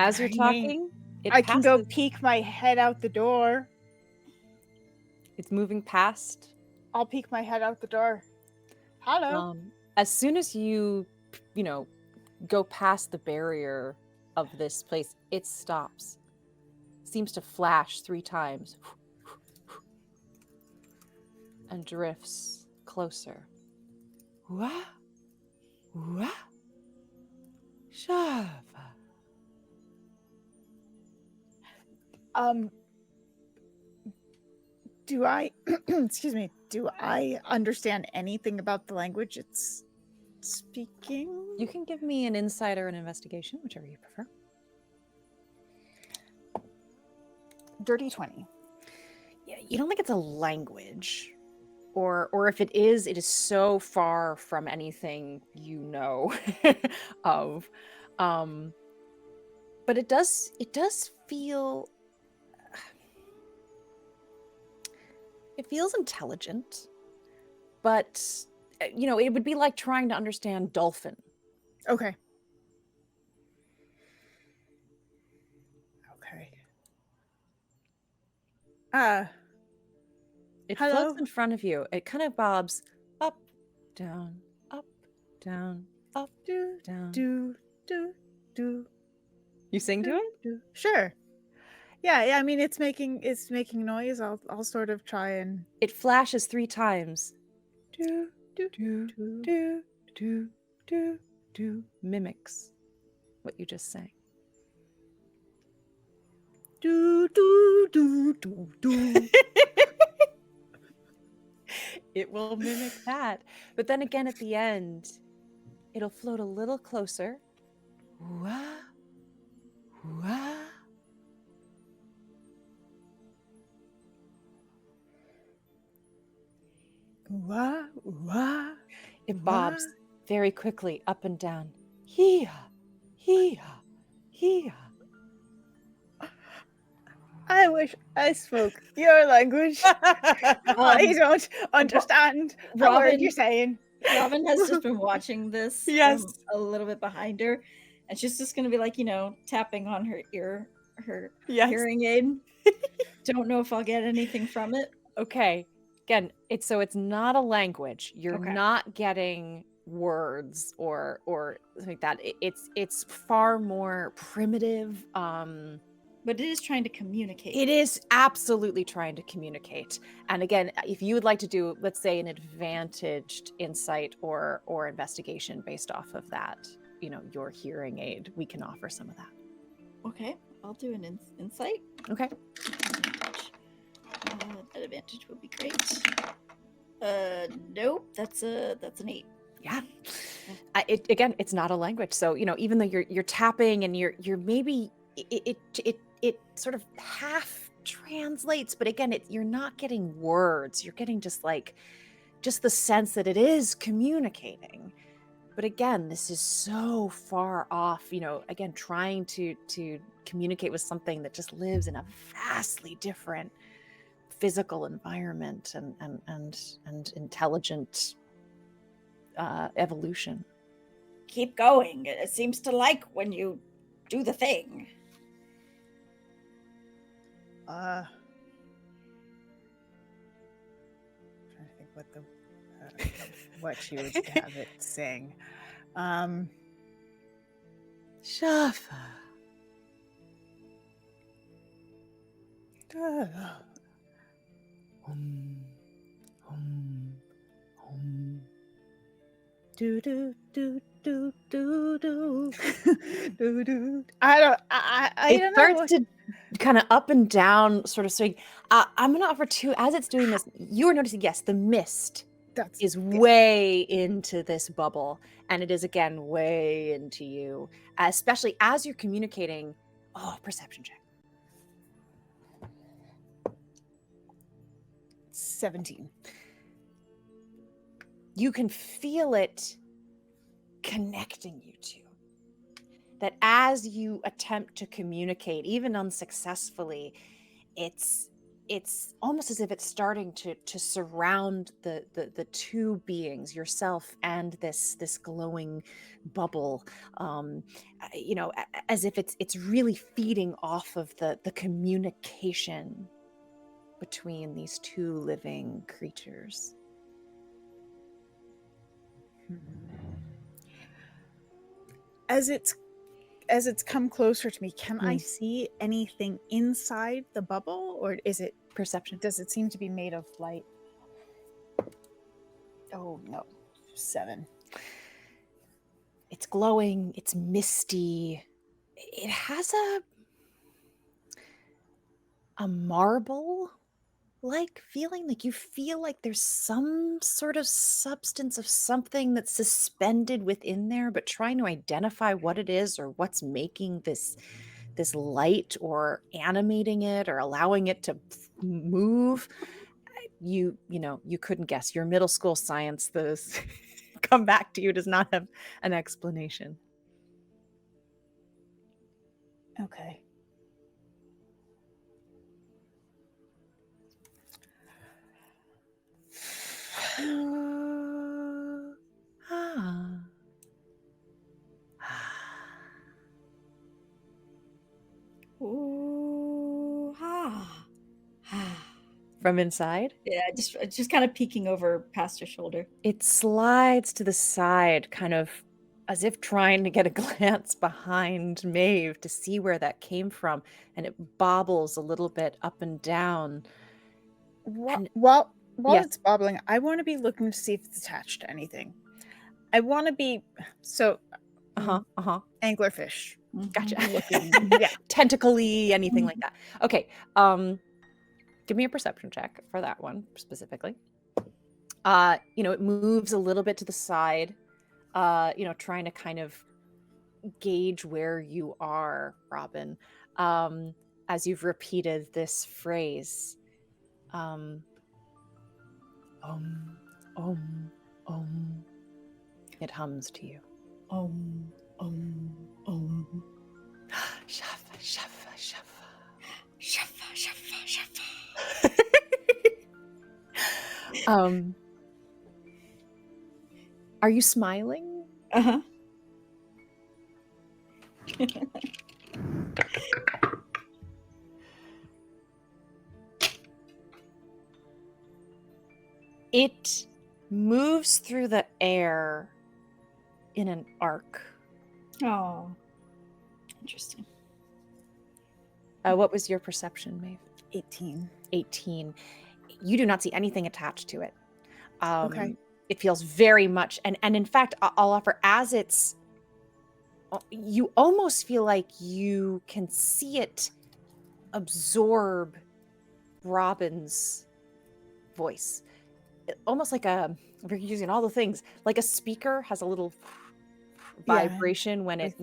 As you're I mean, talking, I can go peek my head out the door. It's moving past. I'll peek my head out the door. Hello. As soon as you go past the barrier of this place, it stops. Seems to flash 3 times. And drifts closer. Wah, wah, shava. Do I excuse me, do I understand anything about the language it's speaking? You can give me an insight or an investigation, whichever you prefer. Dirty 20. Yeah, you don't think it's a language. Or if it is so far from anything you know of. But it does feel... It feels intelligent, but, it would be like trying to understand dolphin. Okay. It Hello? floats in front of you. It kind of bobs up, down, up, down, up, down. Do. You sing to it? Do. Sure. Yeah, I mean it's making noise. I'll sort of try and... It flashes 3 times. Do. Mimics what you just sang. Do. It will mimic that. But then again at the end, it'll float a little closer. Wah, wah. Wah, wah. It bobs very quickly up and down. Hee-ha, hee-ha, hee-ha. I wish I spoke your language. I don't understand a word you're saying. Robin has just been watching this Yes. from a little bit behind her, and she's just going to be like, tapping on her ear, her Yes. hearing aid. Don't know if I'll get anything from it. Okay. Again, it's not a language. You're Okay. not getting words or something like that. It's far more primitive. But it is trying to communicate. It is absolutely trying to communicate. And again, if you would like to do, let's say, an advantaged insight or investigation based off of that, your hearing aid, we can offer some of that. Okay, I'll do an insight. Okay. That advantage would be great. Nope, that's an 8. Yeah. Again, it's not a language. So, even though you're tapping and you're maybe it sort of half translates, but again, you're not getting words. You're getting just like just the sense that it is communicating. But again, this is so far off, again, trying to communicate with something that just lives in a vastly different physical environment and intelligent evolution. Keep going. It seems to like when you do the thing. Trying to think what she would have it sing. Shafa. Do do do do do do do do. I don't It know. starts to kind of up and down, sort of swing. I'm gonna offer two. As it's doing this, you are noticing, yes, the mist is way into this bubble, and it is again way into you, especially as you're communicating. Oh, perception check. 17. You can feel it connecting you two. That as you attempt to communicate, even unsuccessfully, it's almost as if it's starting to surround the two beings, yourself and this glowing bubble, as if it's really feeding off of the communication between these two living creatures. As it's come closer to me, can I see anything inside the bubble, or is it perception? Does it seem to be made of light? Oh no, 7. It's glowing, it's misty. It has a marble like feeling, like you feel like there's some sort of substance of something that's suspended within there, but trying to identify what it is or what's making this light or animating it or allowing it to move. You couldn't guess. Your middle school science, those come back to you, does not have an explanation. Okay. Ooh, From inside? Yeah, just kind of peeking over past her shoulder. It slides to the side, kind of as if trying to get a glance behind Maeve to see where that came from, and it bobbles a little bit up and down. While Yes. it's bobbling, I want to be looking to see if it's attached to anything. I want to be anglerfish. Gotcha. Looking, yeah, tentacly, anything like that. Okay. Give me a perception check for that one specifically. It moves a little bit to the side, trying to kind of gauge where you are, Robin, as you've repeated this phrase. It hums to you. Shafa, shafa, shafa. Shafa, shafa, shafa. Are you smiling? Uh-huh. It moves through the air in an arc. Oh, interesting. What was your perception, Maeve? 18. 18. You do not see anything attached to it. Okay. It feels very much, and in fact, I'll offer, as it's, you almost feel like you can see it absorb Robin's voice. Almost like we're using all the things, like a speaker has a little vibration when it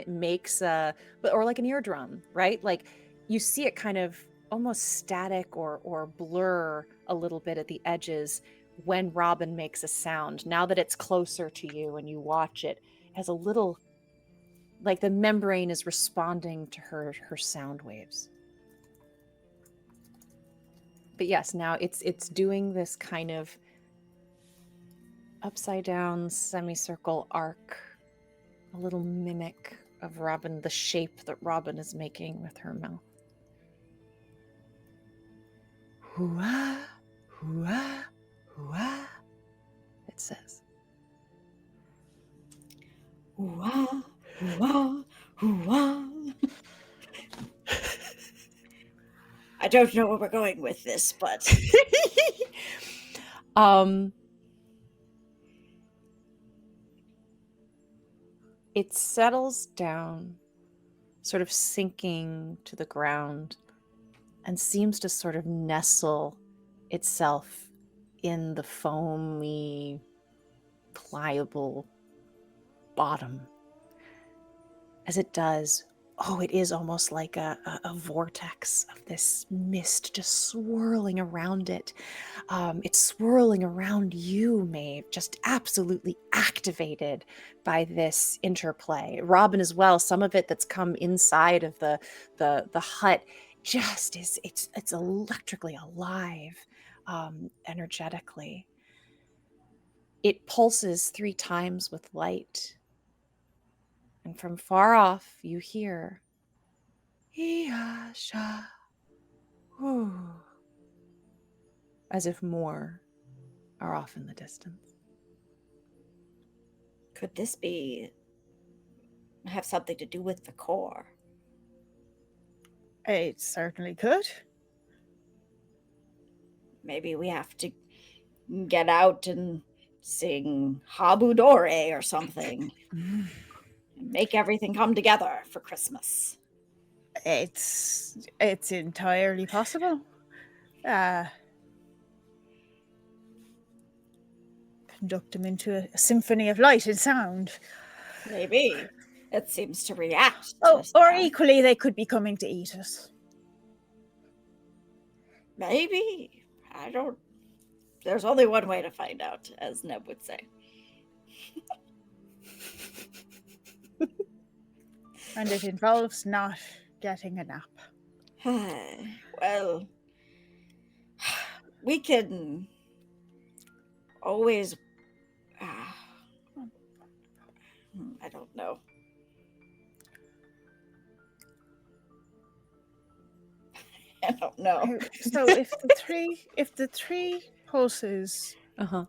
makes or like an eardrum, right? Like you see it kind of almost static or blur a little bit at the edges when Robin makes a sound. Now that it's closer to you and you watch it, has a little, like the membrane is responding to her sound waves. But yes, now it's doing this kind of upside down semicircle arc, a little mimic of Robin, the shape that Robin is making with her mouth. Hoo-ah, hoo-ah, hoo-ah, it says. Hoo-ah, hoo-ah, hoo-ah. I don't know where we're going with this, but it settles down, sort of sinking to the ground, and seems to sort of nestle itself in the foamy, pliable bottom. As it does, it is almost like a vortex of this mist just swirling around it. It's swirling around you, Maeve, just absolutely activated by this interplay. Robin as well, some of it that's come inside of the hut just is, it's electrically alive, energetically. It pulses 3 times with light. And from far off, you hear, Iasha, as if more are off in the distance. could this have something to do with the core? It certainly could. Maybe we have to get out and sing Habudore or something. And make everything come together for Christmas. It's entirely possible. Conduct them into a symphony of light and sound. Maybe. It seems to react. Or equally, they could be coming to eat us. Maybe. There's only one way to find out, as Neb would say. And it involves not getting a nap. Well, we can always... I don't know. I don't know. So if the three pulses, I'm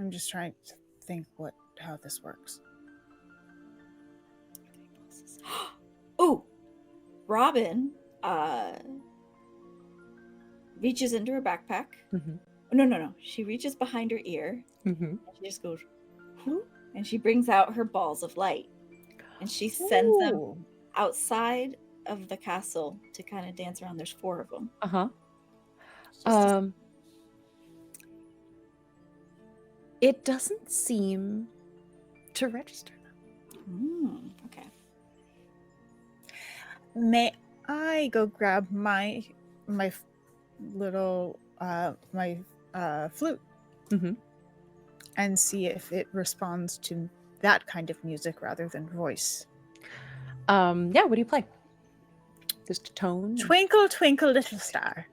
just trying to think how this works. Oh, Robin reaches into her backpack. No. She reaches behind her ear. And she just goes, whoo, and she brings out her balls of light. And she sends them outside of the castle to kind of dance around. There's 4 of them. It doesn't seem to register them. Okay. May I go grab my little flute and see if it responds to that kind of music rather than voice? Yeah, what do you play? Just a tone? Twinkle, twinkle, little star.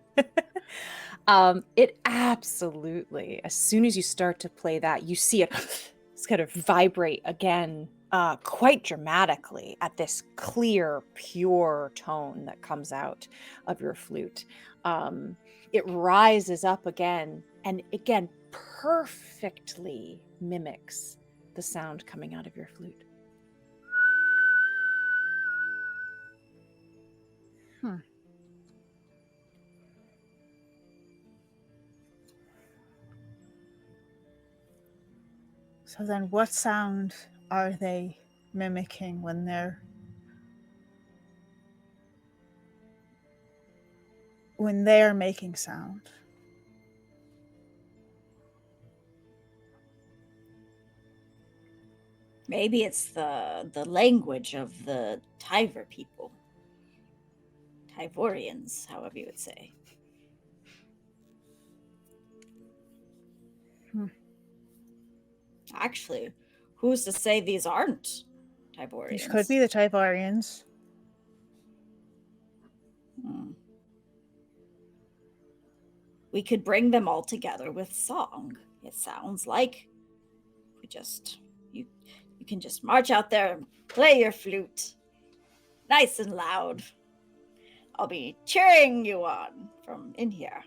It absolutely, as soon as you start to play that, you see it kind of vibrate again, quite dramatically at this clear, pure tone that comes out of your flute. It rises up again, and again, perfectly mimics the sound coming out of your flute. So then what sound are they mimicking when they're making sound? Maybe it's the language of the Tyver people. Ivorians, however you would say. Actually, who's to say these aren't Ivorians? These could be the Ivorians. We could bring them all together with song. It sounds like you can just march out there and play your flute nice and loud. I'll be cheering you on from in here.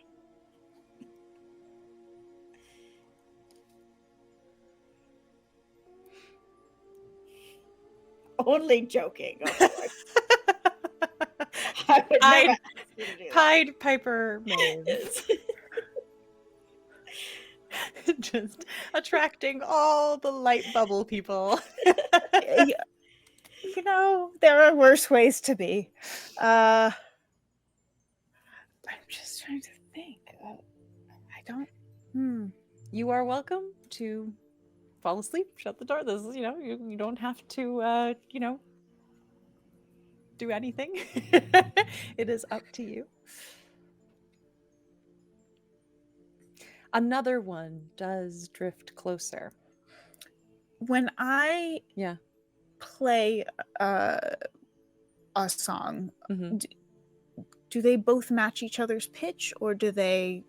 Only joking, of course. I would never ask you to do that. Pied Piper Maeve. Just attracting all the light bubble people. You know, there are worse ways to be. I'm just trying to think. I don't. You are welcome to fall asleep, shut the door. This is, you don't have to, do anything. It is up to you. Another one does drift closer. When I Yeah. play a song, Mm-hmm. do they both match each other's pitch, or do they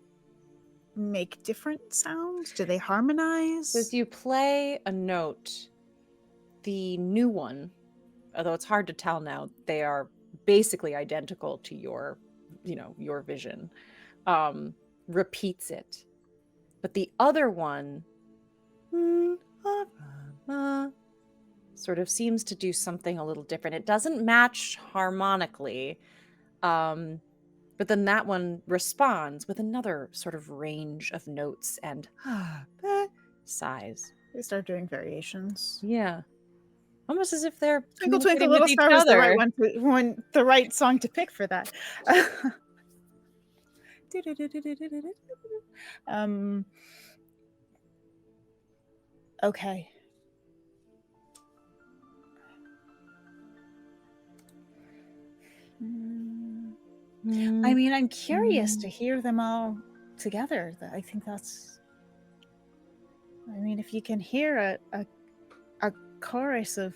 make different sounds? Do they harmonize? As you play a note, the new one, although it's hard to tell now, they are basically identical to your vision, repeats it. But the other one sort of seems to do something a little different. It doesn't match harmonically, but then that one responds with another sort of range of notes and sighs. They start doing variations. Yeah. Almost as if they're Twinkle Twinkle communicating Little with each Star was the right other. the right song to pick for that. Okay. I mean, I'm curious to hear them all together. I think that's. I mean, if you can hear a chorus of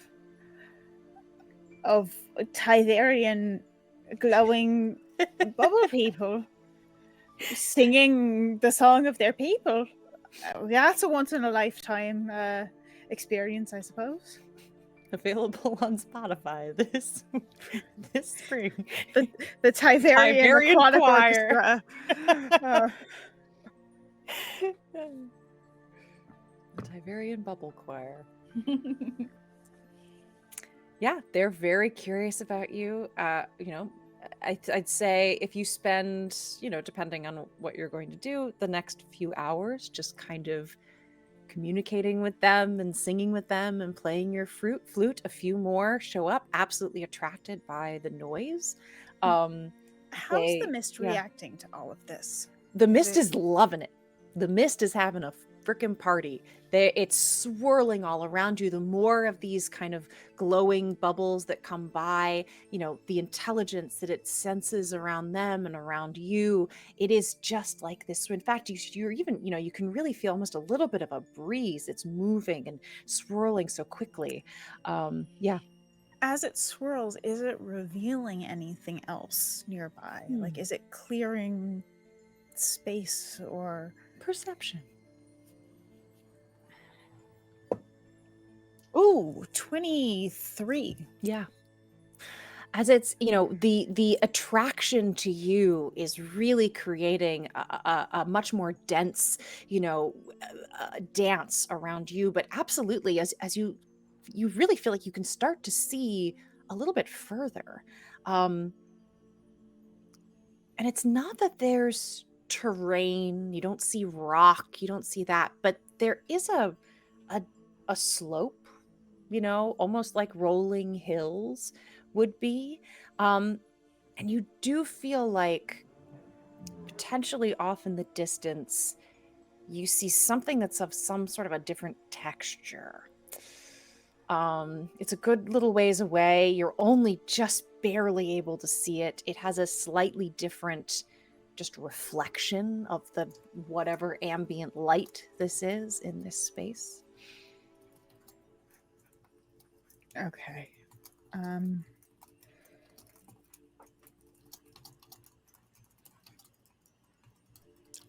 Tiverian glowing bubble people singing the song of their people, that's a once in a lifetime experience, I suppose. Available on Spotify this spring. The Tiverian Aquatic Choir. Orchestra. The Tiverian Bubble Choir. Yeah, they're very curious about you. I'd say if you spend, depending on what you're going to do, the next few hours just kind of communicating with them and singing with them and playing your flute, a few more show up absolutely attracted by the noise. How's the mist reacting to all of this? The mist is loving it. The mist is having a freaking party. It's swirling all around you. The more of these kind of glowing bubbles that come by, the intelligence that it senses around them and around you, it is just like this. In fact, you're even, you can really feel almost a little bit of a breeze. It's moving and swirling so quickly. Yeah. As it swirls, is it revealing anything else nearby? Like, is it clearing space or perception? Ooh, 23. Yeah. As it's, the attraction to you is really creating a much more dense, dance around you. But absolutely, as you really feel like you can start to see a little bit further. And it's not that there's terrain, you don't see rock, you don't see that, but there is a slope, almost like rolling hills would be. And you do feel like potentially off in the distance, you see something that's of some sort of a different texture. It's a good little ways away. You're only just barely able to see it. It has a slightly different just reflection of the whatever ambient light this is in this space. Okay.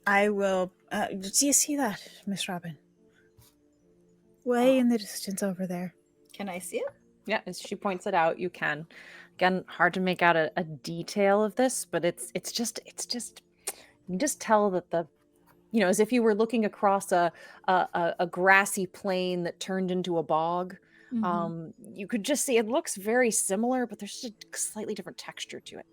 I will. Do you see that, Miss Robin? Way in the distance over there. Can I see it? Yeah, as she points it out, you can. Again, hard to make out a detail of this, but it's just you can just tell that as if you were looking across a grassy plain that turned into a bog. You could just see it looks very similar, but there's just a slightly different texture to it.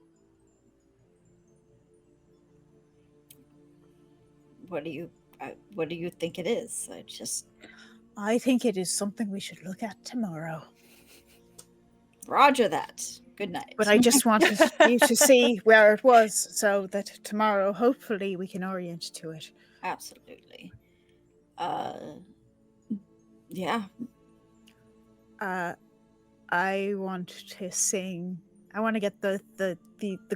What do you think it is? I think it is something we should look at tomorrow. Roger that. Good night. But I just wanted you to see where it was so that tomorrow, hopefully, we can orient to it. Absolutely. Yeah. I want to sing. I want to get the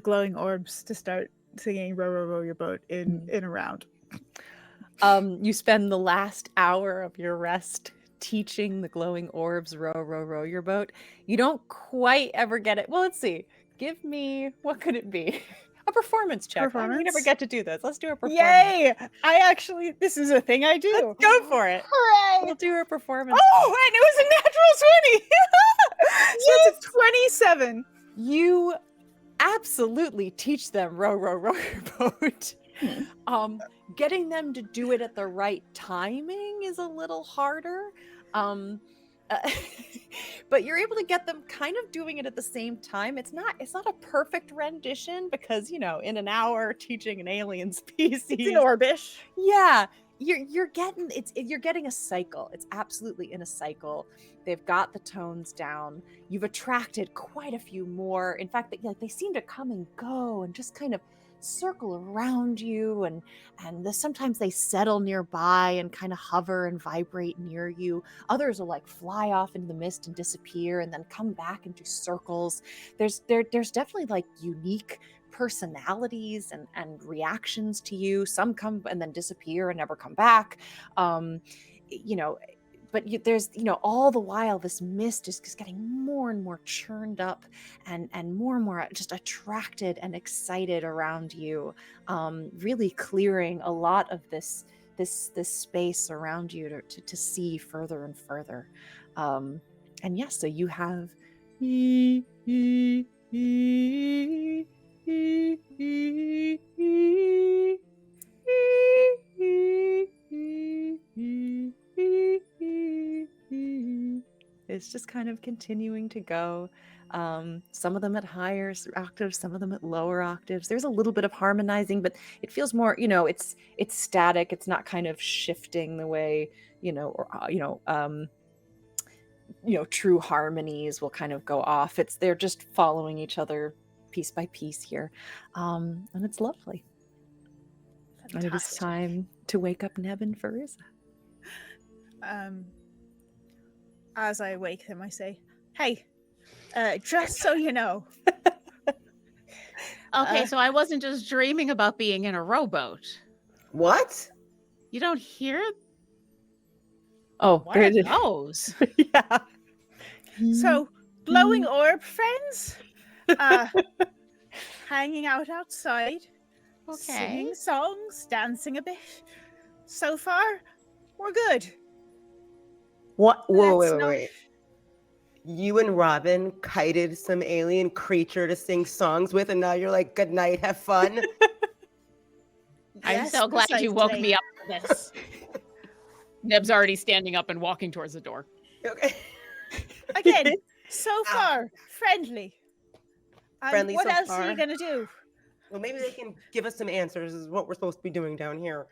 glowing orbs to start singing "Row, row, row your boat" in a round. You spend the last hour of your rest teaching the glowing orbs row, row, row your boat. You don't quite ever get it. Well, let's see. Give me, what could it be? A performance check. We never get to do this. Let's do a performance. Yay! This is a thing I do. Let's go for it. Hooray! We'll do a performance. Oh, and it was a natural 20! So it's a 27. You absolutely teach them row, row, row your boat. Getting them to do it at the right timing is a little harder. But you're able to get them kind of doing it at the same time. It's not a perfect rendition because, in an hour teaching an alien species. It's an orbish. Yeah. You're getting a cycle. It's absolutely in a cycle. They've got the tones down. You've attracted quite a few more. In fact, they seem to come and go and just kind of circle around you, and sometimes they settle nearby and kind of hover and vibrate near you. Others will fly off into the mist and disappear and then come back and do circles. There's definitely unique personalities and reactions to you. Some come and then disappear and never come back. But there's, all the while this mist is just getting more and more churned up and more just attracted and excited around you, really clearing a lot of this space around you to see further and further. And yes, so you have it's just kind of continuing to go. Some of them at higher octaves, some of them at lower octaves. There's a little bit of harmonizing, but it feels more, it's static. It's not kind of shifting the way, true harmonies will kind of go off. They're just following each other piece by piece here. And it's lovely. Fantastic. And it is time to wake up Neb and Fairuza. As I wake them, I say, "Hey, just so you know." Okay, so I wasn't just dreaming about being in a rowboat. What? You don't hear? Oh, what are those? Yeah. So, glowing orb friends, hanging out outside, singing songs, dancing a bit. So far, we're good. What? Whoa, wait. You and Robin kited some alien creature to sing songs with, and now you're like, good night, have fun. I'm so glad you woke me up for this. Neb's already standing up and walking towards the door. Okay. Again, so far, friendly. Friendly what so else far. are you going to do? Well, maybe they can give us some answers, is what we're supposed to be doing down here.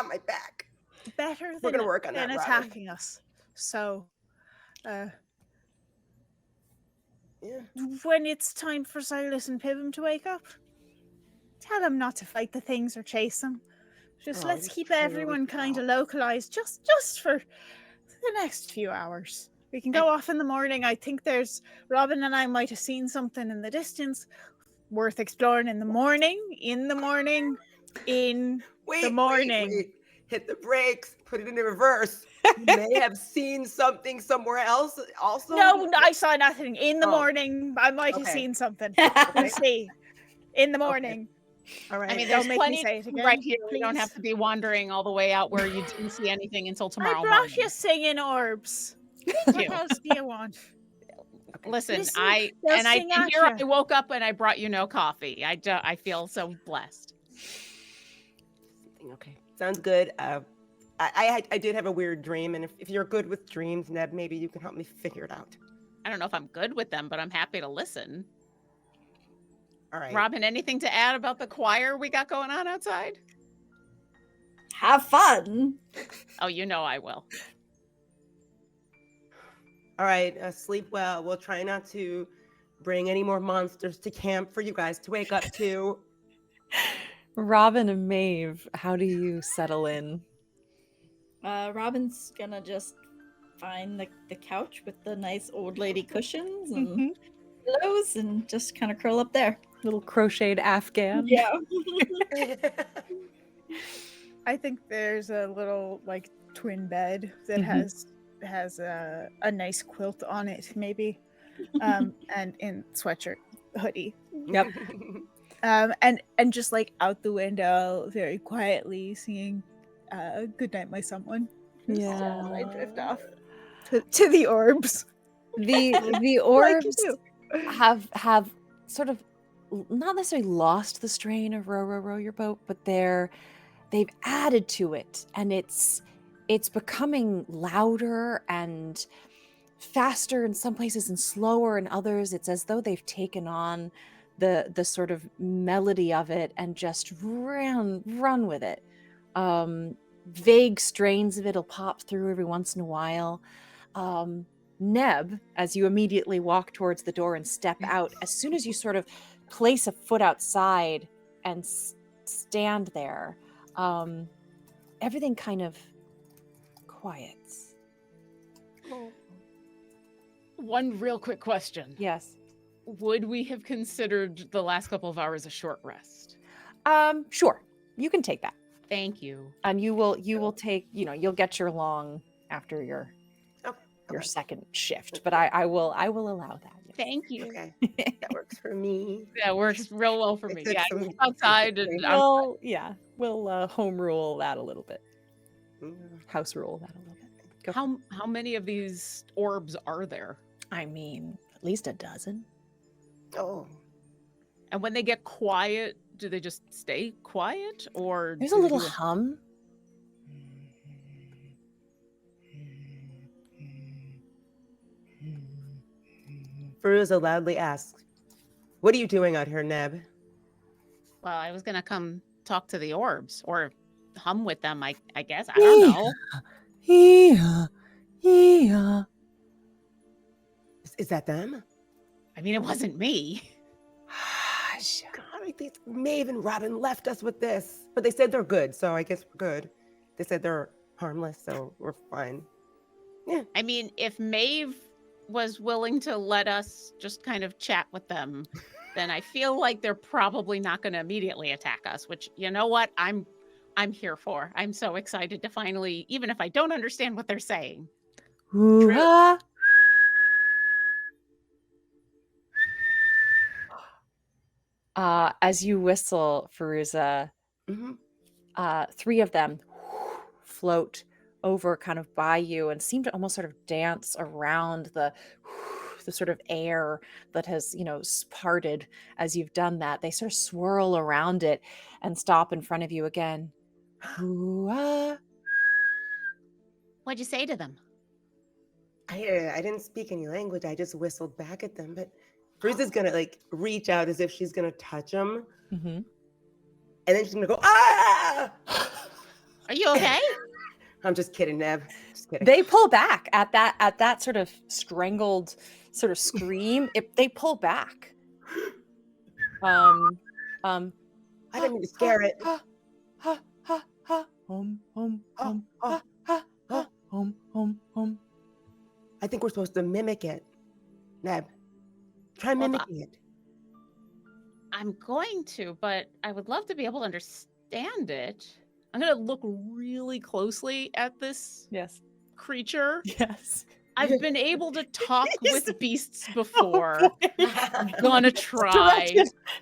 My back. Better We're gonna work on than that, attacking us. So, Yeah. when it's time for Silas and Pibham to wake up, tell them not to fight the things or chase them. Let's keep everyone kind of localized, just for the next few hours. We can go off in the morning. I think Robin and I might have seen something in the distance worth exploring in the morning. Wait. Hit the brakes. Put it in reverse. You may have seen something somewhere else also. No, I saw nothing. In the morning, I might have seen something. We'll see. In the morning. All right. I mean, Don't there's make me plenty say it again, right here. We don't have please. to be wandering all the way out where you didn't see anything until tomorrow I brought morning. you singing orbs. Thank you. What else do you want? Listen, Listen, I they'll and I sing and at here ya. I woke up and I brought you no coffee. I feel so blessed. Okay, sounds good. I did have a weird dream, and if you're good with dreams, Neb, maybe you can help me figure it out. I don't know if I'm good with them, but I'm happy to listen. All right. Robin, anything to add about the choir we got going on outside? Have fun. Oh, you know I will. All right, sleep well. We'll try not to bring any more monsters to camp for you guys to wake up to. Robin and Maeve, how do you settle in? Robin's gonna just find the couch with the nice old lady cushions and pillows and just kind of curl up there. Little crocheted Afghan. Yeah. I think there's a little like twin bed that has a nice quilt on it, maybe, and in sweatshirt, hoodie. Yep. And just like out the window, very quietly singing "Good Night, My Someone." Yeah. I drift off to the orbs. The Like you orbs do. have sort of not necessarily lost the strain of row, row, row your boat, but they've added to it, and it's becoming louder and faster in some places and slower in others. It's as though they've taken on the sort of melody of it and just run with it. Vague strains of it'll pop through every once in a while. Neb, as you immediately walk towards the door and step out, as soon as you sort of place a foot outside and stand there, everything kind of quiets. One real quick question. Yes. Would we have considered the last couple of hours a short rest? Sure. You can take that. Thank you. And you will take, you'll get your long after your Okay. second shift, but I will allow that. Yes. Thank you. Okay, that works for me. That works real well for me. It's like Yeah, some- I go outside and We'll home rule that a little bit. Mm. House rule that a little bit. Go. how many of these orbs are there? I mean, at least a dozen. Oh, And when they get quiet, do they just stay quiet, or There's do a they little do hum. Fairuza loudly asks, "What are you doing out here, Neb?" Well, I was gonna come talk to the orbs or hum with them. I guess I don't know. Yeah. Is that them? I mean, it wasn't me. God, I think Maeve and Robin left us with this, but they said they're good, so I guess we're good. They said they're harmless, so we're fine. Yeah. I mean, if Maeve was willing to let us just kind of chat with them, then I feel like they're probably not going to immediately attack us, which, you know what, I'm here for. I'm so excited to finally, even if I don't understand what they're saying. Hoo-ha. As you whistle, Fairuza, three of them float over kind of by you and seem to almost sort of dance around the sort of air that has, parted as you've done that. They sort of swirl around it and stop in front of you again. Hoo-ah. What'd you say to them? I didn't speak any language. I just whistled back at them, but Fairuza's gonna reach out as if she's gonna touch them, Mm-hmm. and then she's gonna go, "Ah!" Are you okay? I'm just kidding, Neb. Just kidding. They pull back at that sort of strangled sort of scream. They pull back. I didn't mean to scare it. Ha, ha, ha, ha, hum, hum, hum, ha, ha, ha, hum, hum, hum. I think we're supposed to mimic it. Neb, try Well, mimicking it. I'm going to, but I would love to be able to understand it. I'm going to look really closely at this Yes. creature. Yes. I've been able to talk He's- with beasts Oh, before. boy. I'm gonna try.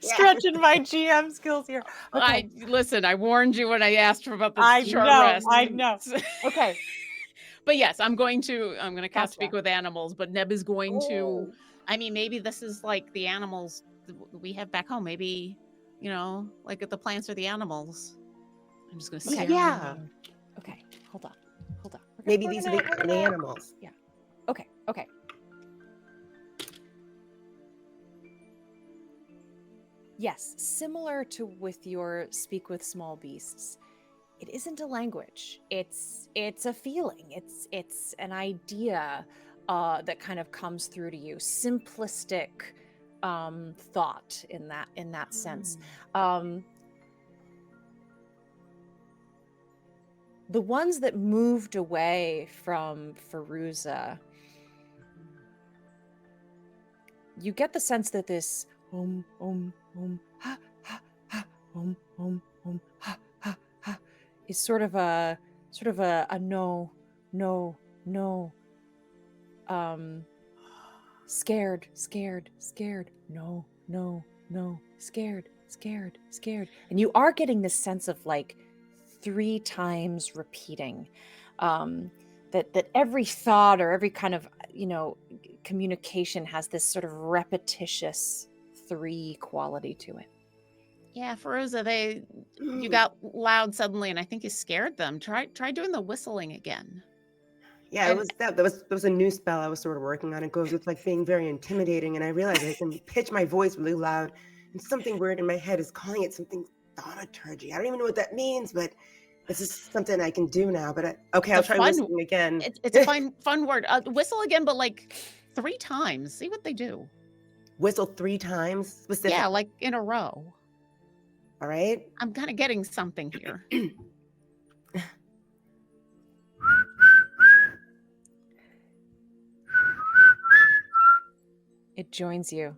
Stretching my GM skills here. Okay. Listen, I warned you when I asked about the I short know, rest. I know. Okay. But yes, I'm gonna cast Gotcha. Speak with Animals, but Neb is going to, Oh. I mean, maybe this is like the animals we have back home. Maybe, like the plants or the animals. I'm just gonna Okay. stare Yeah. at them. Okay. Hold on. Maybe We're these gonna- are we're the gonna- animals. Okay. Yes, similar to with your speak with small beasts, it isn't a language. It's a feeling. It's an idea that kind of comes through to you. Simplistic thought in that sense. The ones that moved away from Fairuza, you get the sense that this ha ha ha ha ha ha is sort of a no scared no scared, and you are getting this sense of like 3 times repeating that every thought or every kind of communication has this sort of repetitious 3 quality to it. Yeah, Fairuza, you got loud suddenly, and I think you scared them. Try doing the whistling again. Yeah, it was that was a new spell I was sort of working on. It goes with like being very intimidating, and I realized I can pitch my voice really loud, and something weird in my head is calling it something thaumaturgy. I don't even know what that means, but this is something I can do now. But I'll try whistling again. It's a fun word. Whistle again, but like 3 times. See what they do. Whistle 3 times specifically. Yeah, like in a row. All right. I'm kind of getting something here. It joins you.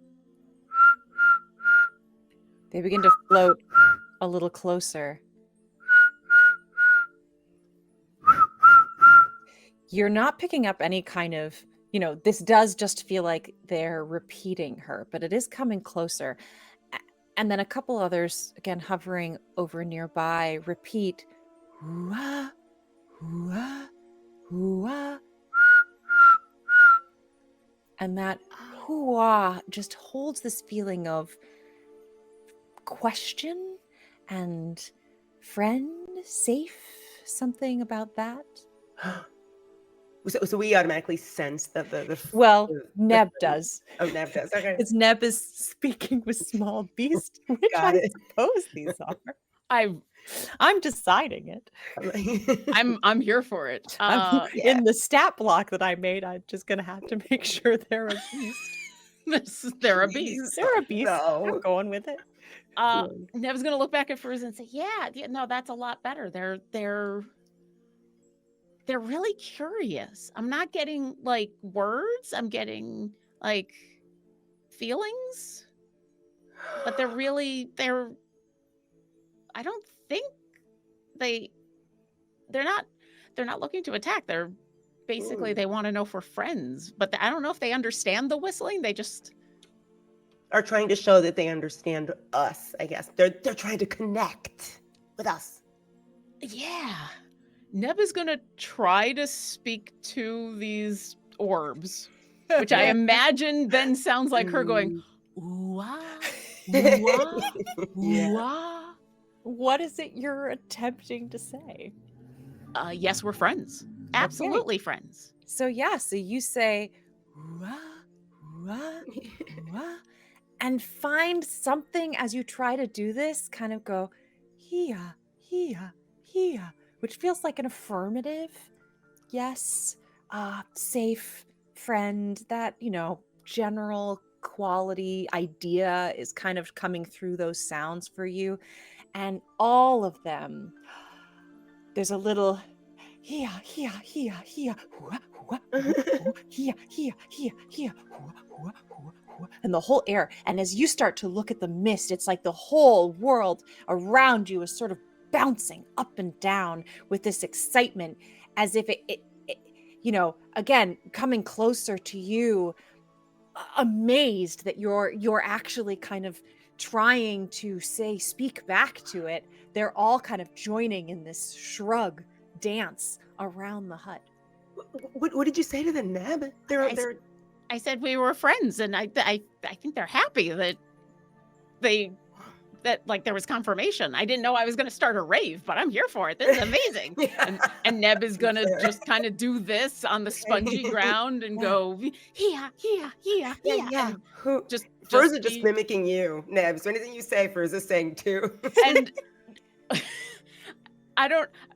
They begin to float a little closer. You're not picking up any kind of, this does just feel like they're repeating her, but it is coming closer. And then a couple others, again, hovering over nearby, repeat, hoo-ah, hoo-ah, hoo-ah. And that hoo-ah just holds this feeling of question and friend, safe, something about that. So we automatically sense that Well, Neb does. Oh, Neb does. Okay. Because Neb is speaking with small beast, which Got I it. suppose these are. I'm deciding it. I'm here for it. In the stat block that I made, I'm just gonna have to make sure they're a beast. They're a beast. They're a beast. No. I'm going with it. Nev's gonna look back at Fairuza and say, "Yeah, no, that's a lot better. They're really curious. I'm not getting like words. I'm getting like feelings, but they're I don't think they're not looking to attack. They're basically, they want to know if we're friends, but I don't know if they understand the whistling. They just are trying to show that they understand us, I guess. They're trying to connect with us. Yeah. Neb is going to try to speak to these orbs, which I imagine then sounds like her going, ooh-ah, ooh-ah, ooh-ah. What is it you're attempting to say? Yes, we're friends. Absolutely friends. So you say, ooh-ah, ooh-ah, ooh-ah, and find something as you try to do this, kind of go, hia, hia, hia, which feels like an affirmative. Yes, safe, friend, that, general quality idea is kind of coming through those sounds for you. And all of them, there's a little hia, hia, hia, hia, hua, here, and the whole air. And as you start to look at the mist, it's like the whole world around you is sort of bouncing up and down with this excitement, as if it again, coming closer to you, amazed that you're actually kind of trying to speak back to it. They're all kind of joining in this shrug dance around the hut. What did you say to them, Neb? I said we were friends, and I think they're happy that there was confirmation. I didn't know I was going to start a rave, but I'm here for it. This is amazing. And Neb is going to just kind of do this on the spongy ground and go, here. Yeah. Fairuza just mimicking you, Neb. So anything you say, Fairuza's saying too. And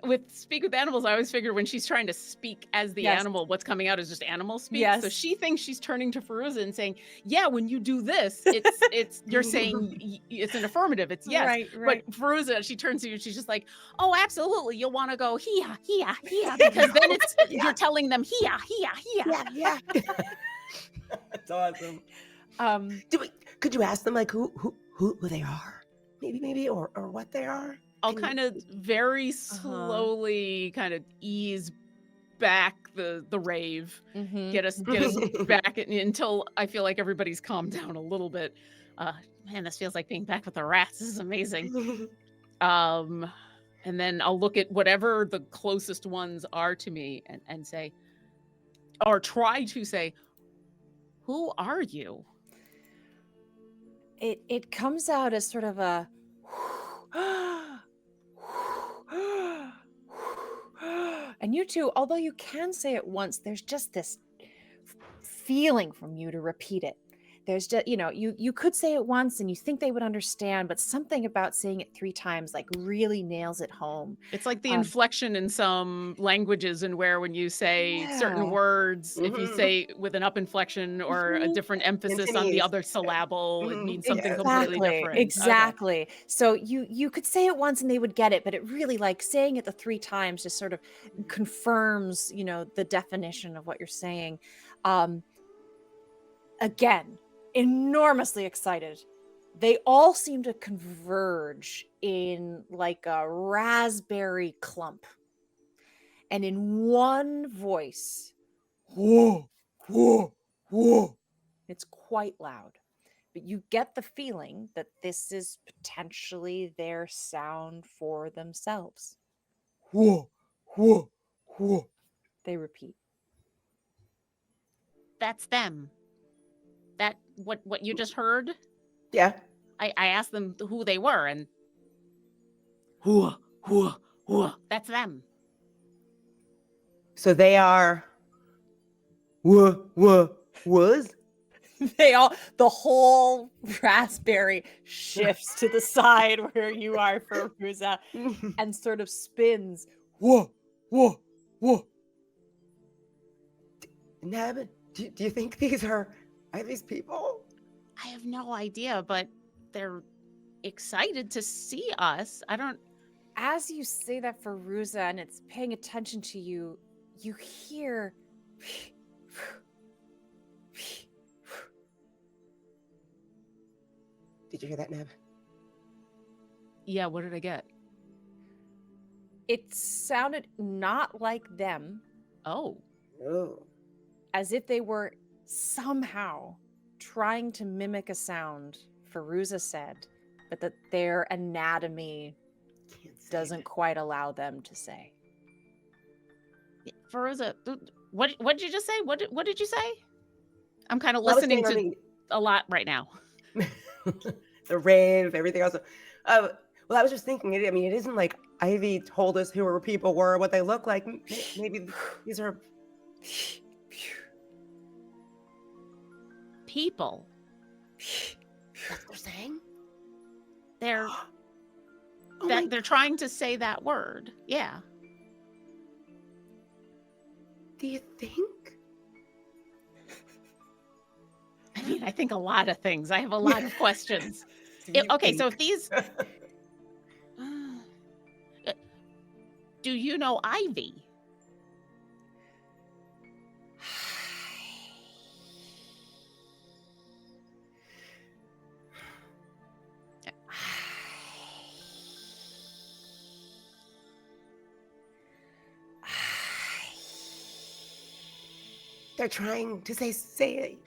with Speak with Animals, I always figure when she's trying to speak as the animal, what's coming out is just animal speak. Yes. So she thinks she's turning to Fairuza and saying, yeah, when you do this, it's you're saying it's an affirmative. It's yes. Right. But Fairuza, she turns to you, she's just like, oh, absolutely. You'll want to go here, because then it's you're telling them here. Yeah. That's awesome. Could you ask them like who they are? Maybe or what they are? I'll kind of very slowly kind of ease back the rave, get us back until I feel like everybody's calmed down a little bit. Man, this feels like being back with the rats. This is amazing. And then I'll look at whatever the closest ones are to me and say, or try to say, who are you? It comes out as sort of a and you two, although you can say it once, there's just this feeling from you to repeat it. There's just, you could say it once and you think they would understand, but something about saying it 3 times like really nails it home. It's like the inflection in some languages, and where when you say certain words, if you say with an up inflection or a different emphasis on the other syllable, it means something completely different. Exactly. Okay. So you could say it once and they would get it, but it really, like, saying it the 3 times just sort of confirms, the definition of what you're saying. Again, enormously excited. They all seem to converge in like a raspberry clump. And in one voice, whoa. It's quite loud. But you get the feeling that this is potentially their sound for themselves. Whoa. They repeat. That's them. That what you just heard? Yeah. I asked them who they were, and who. That's them. So they are was? The whole raspberry shifts to the side where you are, Fairuza, and sort of spins. Whoa. Neb, do you think these are these people? I have no idea, but they're excited to see us. As you say that, Fairuza, and it's paying attention to you, you hear. Did you hear that, Neb? Yeah, what did I get? It sounded not like them. Oh. As if they were somehow trying to mimic a sound, Fairuza said, but that their anatomy doesn't quite allow them to say. Fairuza, what did you just say? What did you say? I'm kind of listening to a lot right now. The rave, everything else. Well, I was just thinking, it isn't like Ivy told us who her people were, what they look like. Maybe these are people. That's what they're saying? They're trying to say that word. Yeah. Do you think? I think a lot of things. I have a lot of questions. Okay, so if these... do you know Ivy? they're trying to say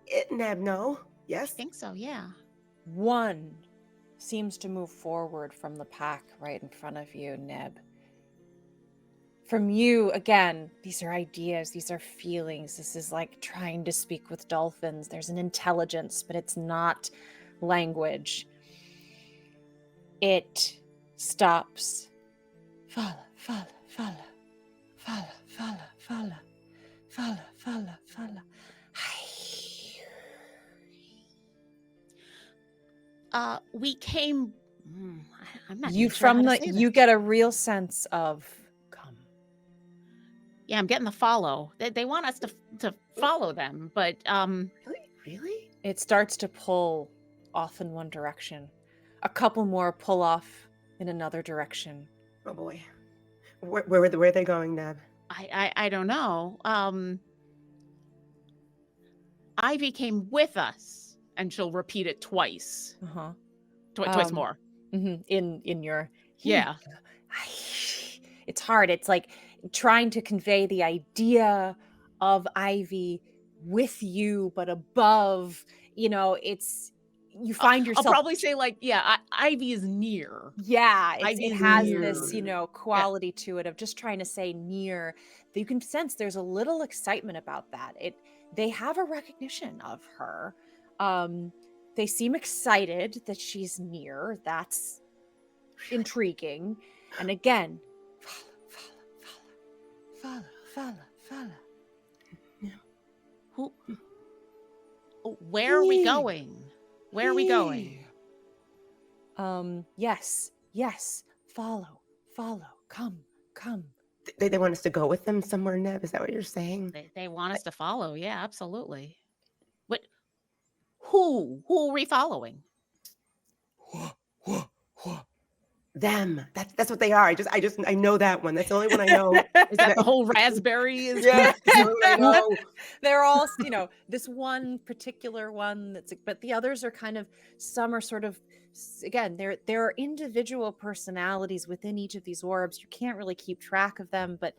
it, Neb, no? Yes? I think so, yeah. One seems to move forward from the pack right in front of you, Neb. From you, again, these are ideas, these are feelings. This is like trying to speak with dolphins. There's an intelligence, but it's not language. It stops. Fala, fala, fala, fala, fala, fala, fala, fala, fala. We came. I'm not You even sure how from to the say you this. get a real sense of come. Yeah, I'm getting the follow. They want us to follow them, but Really? It starts to pull off in one direction. A couple more pull off in another direction. Oh boy. Where are they going, Neb? I don't know. Ivy came with us, and she'll repeat it twice. Uh-huh. Twice more. In your Yeah. It's hard. It's like trying to convey the idea of Ivy with you, but above. It's you find yourself. I'll probably say Ivy is near. Yeah, Ivy it is has near. this, quality to it of just trying to say near. You can sense there's a little excitement about that. They have a recognition of her. They seem excited that she's near. That's intriguing. And again, fala. Who? Where are we going? Where are we going? Yes. Follow. Come. They want us to go with them somewhere, Neb? Is that what you're saying? They want us to follow. Yeah, absolutely. What? Who are we following? Them. That's what they are. I know that one. That's the only one I know. Is that the whole raspberry? Yeah. That's the only one I know. They're all, this one particular one but the others are kind of, some are sort of, again, there are individual personalities within each of these orbs. You can't really keep track of them, but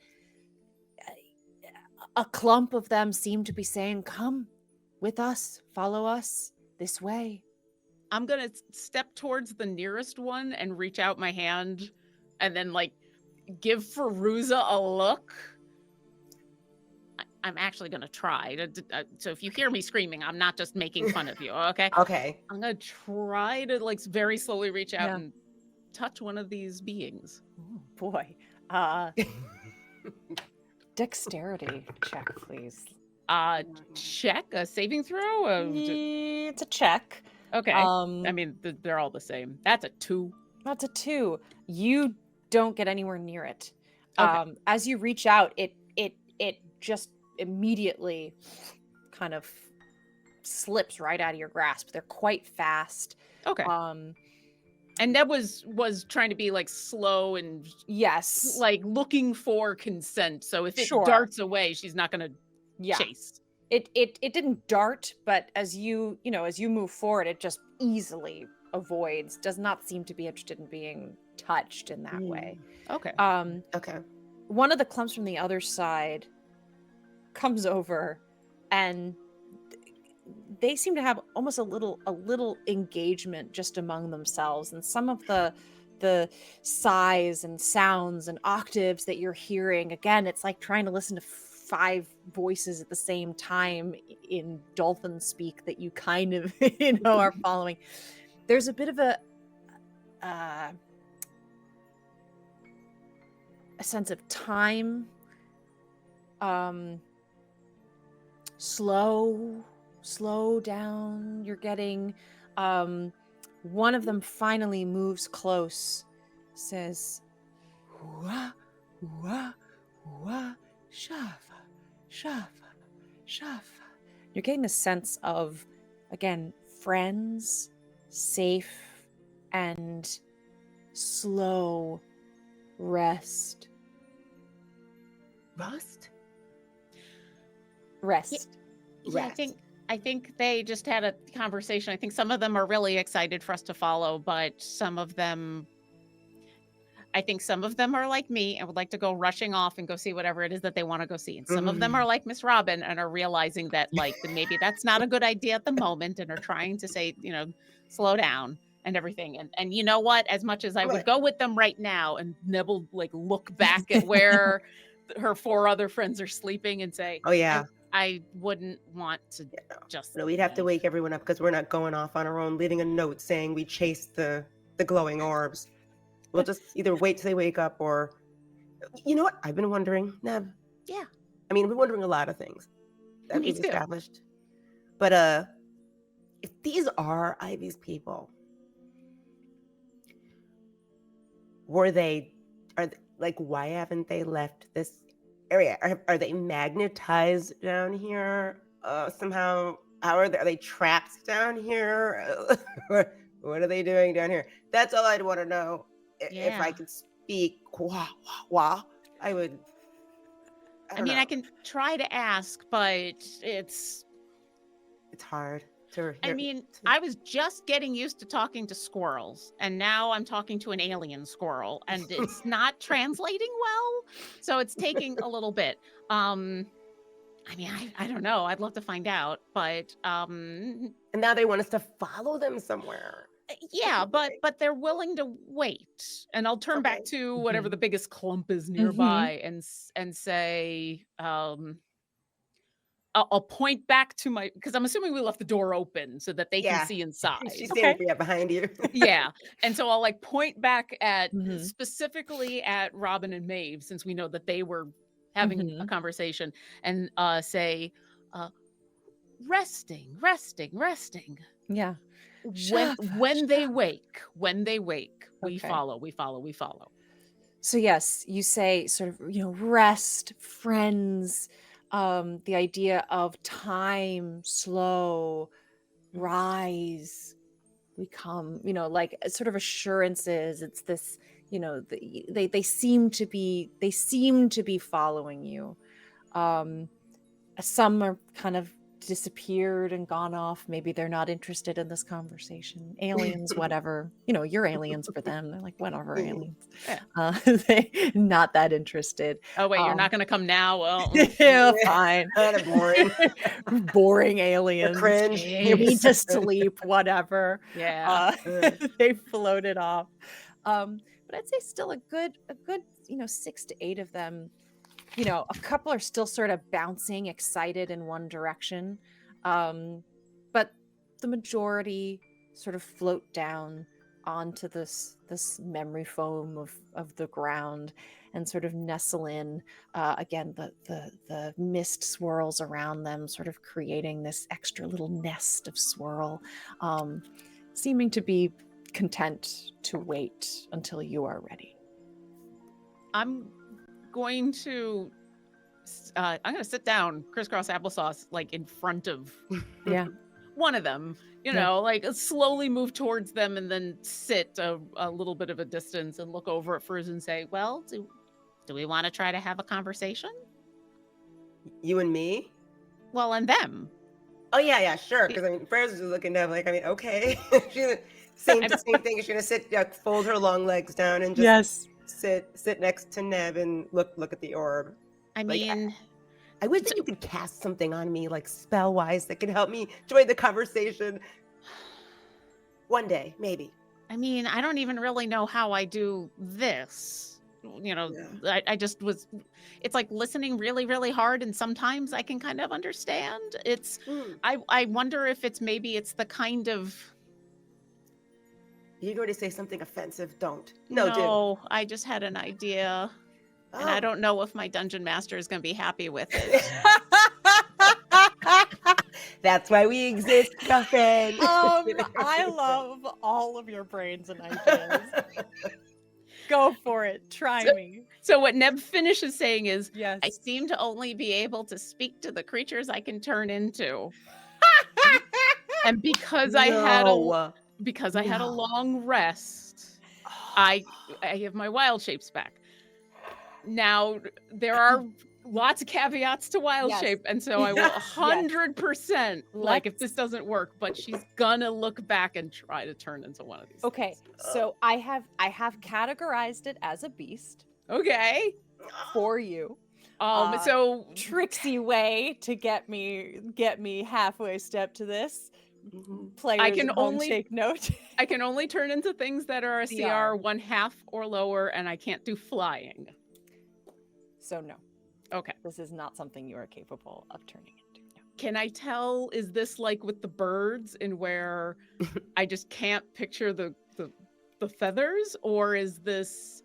a clump of them seem to be saying, come with us, follow us this way. I'm going to step towards the nearest one and reach out my hand and then give Fairuza a look. I'm actually going to try. So if you hear me screaming, I'm not just making fun of you, okay? Okay. I'm going to try to very slowly reach out and touch one of these beings. Oh, boy. Dexterity check, please. Check? A saving throw? It's a check. Okay. I mean, they're all the same. That's a 2. That's a 2. You don't get anywhere near it. Okay. As you reach out, it just immediately kind of slips right out of your grasp. They're quite fast. Okay. And Neb was trying to be slow and yes, looking for consent. So if it Sure. darts away, she's not going to chase. It didn't dart, but as you move forward, it just easily avoids. Does not seem to be interested in being touched in that way. Okay. Okay. One of the clumps from the other side comes over, and they seem to have almost a little engagement just among themselves, and some of the sighs and sounds and octaves that you're hearing, again, it's like trying to listen to 5 voices at the same time in dolphin speak that you kind of are following. There's a bit of a sense of time, slow down. You're getting one of them finally moves close, says hua hua hua shafa shafa. You're getting a sense of, again, friends, safe, and slow rest. Yeah, I think they just had a conversation. I think some of them are really excited for us to follow, but some of them I think some of them are like me and would like to go rushing off and go see whatever it is that they want to go see. And some of them are like Miss Robin and are realizing that like maybe that's not a good idea at the moment and are trying to say, slow down and everything. And you know what? As much as I would go with them right now, and Neb will like look back at where her 4 other friends are sleeping and say, oh yeah, I wouldn't want to just. No, we'd have to wake everyone up because we're not going off on our own, leaving a note saying we chased the glowing orbs. We'll just either wait till they wake up or, you know what? I've been wondering, Neb. Yeah. I mean, I've been wondering a lot of things that we've too. established. But if these are Ivy's people, why haven't they left this area? Are they magnetized down here somehow? Are they trapped down here? What are they doing down here? That's all I'd want to know. If I could speak, I would. I mean, I can try to ask, but it's hard to hear. I was just getting used to talking to squirrels, and now I'm talking to an alien squirrel, and it's not translating well. So it's taking a little bit. I don't know. I'd love to find out, but and now they want us to follow them somewhere. Yeah, but they're willing to wait. And I'll turn back to whatever the biggest clump is nearby and say, I'll point back to because I'm assuming we left the door open so that they can see inside. She's standing behind you. Yeah. And so I'll like point back at specifically at Robin and Maeve, since we know that they were having a conversation, and say, resting. Yeah. When they wake, we follow. So yes, you say sort of, rest, friends, the idea of time, slow, rise, we come, like sort of assurances. It's this, they seem to be following you. Some are kind of disappeared and gone off. Maybe they're not interested in this conversation. Aliens, whatever, you're aliens for them. They're like, whatever, aliens. They not that interested. Oh wait, you're not going to come now? Well, yeah, fine. Kind of boring. Boring aliens. Cringe. You need to sleep, whatever. Yeah. They floated off. But I'd say still a good 6 to 8 of them. A couple are still sort of bouncing, excited in one direction. But the majority sort of float down onto this memory foam of the ground and sort of nestle in. Again, the mist swirls around them, sort of creating this extra little nest of swirl, seeming to be content to wait until you are ready. I'm going to sit down crisscross applesauce like in front of one of them, like slowly move towards them and then sit a little bit of a distance and look over at Fairuza and say, well, do we want to try to have a conversation? You and me? Well, and them. Oh yeah, sure. Because Fairuza's looking down like, okay. She's same thing. She's gonna sit, fold her long legs down and just sit next to Neb and look at the orb. I mean, I wish that you could cast something on me, like spell wise, that could help me join the conversation. One day, maybe. I mean, I don't even really know how I do this. I just was. It's like listening really, really hard, and sometimes I can kind of understand. It's. I wonder if it's the kind of. You're going to say something offensive. Don't. No, I just had an idea. And I don't know if my dungeon master is going to be happy with it. That's why we exist, Guffin. I love all of your brains and ideas. Go for it. Try me. So what Neb finishes saying is, yes. I seem to only be able to speak to the creatures I can turn into. And because I had a long rest, I have my wild shapes back. Now, there are lots of caveats to wild Yes. shape, and so I will 100% like if Let's- this doesn't work, but she's gonna look back and try to turn into one of these. Okay, so I have categorized it as a beast Okay. for you. So Tricksy way to get me halfway step to this. Mhm. Players can at home only- take note. I can only turn into things that are a CR 1/2 or lower, and I can't do flying. So no, Okay. this is not something you are capable of turning into. No. Can I tell, is this like with the birds in where I just can't picture the feathers, or is this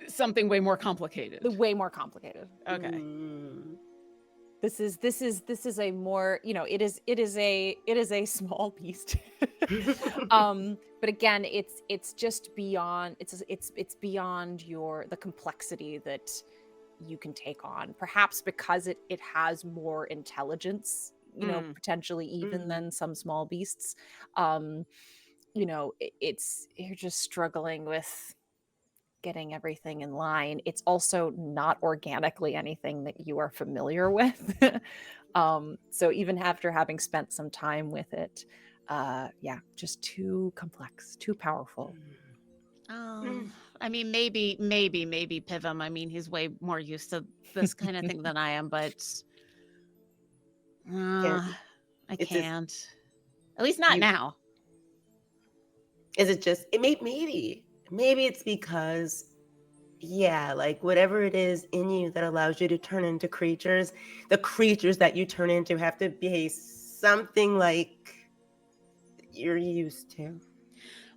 something way more complicated? Way more complicated. Okay. Mm. This is a more, it is a small beast. But again, it's just beyond, it's beyond the complexity that you can take on, perhaps because it has more intelligence, potentially even than some small beasts. You're just struggling with getting everything in line. It's also not organically anything that you are familiar with. So even after having spent some time with it, just too complex, too powerful. I mean, maybe Pivum. I mean, he's way more used to this kind of thing than I am, but I can't. At least not now. Is it just, maybe it's because, like whatever it is in you that allows you to turn into creatures, the creatures that you turn into have to be something like you're used to.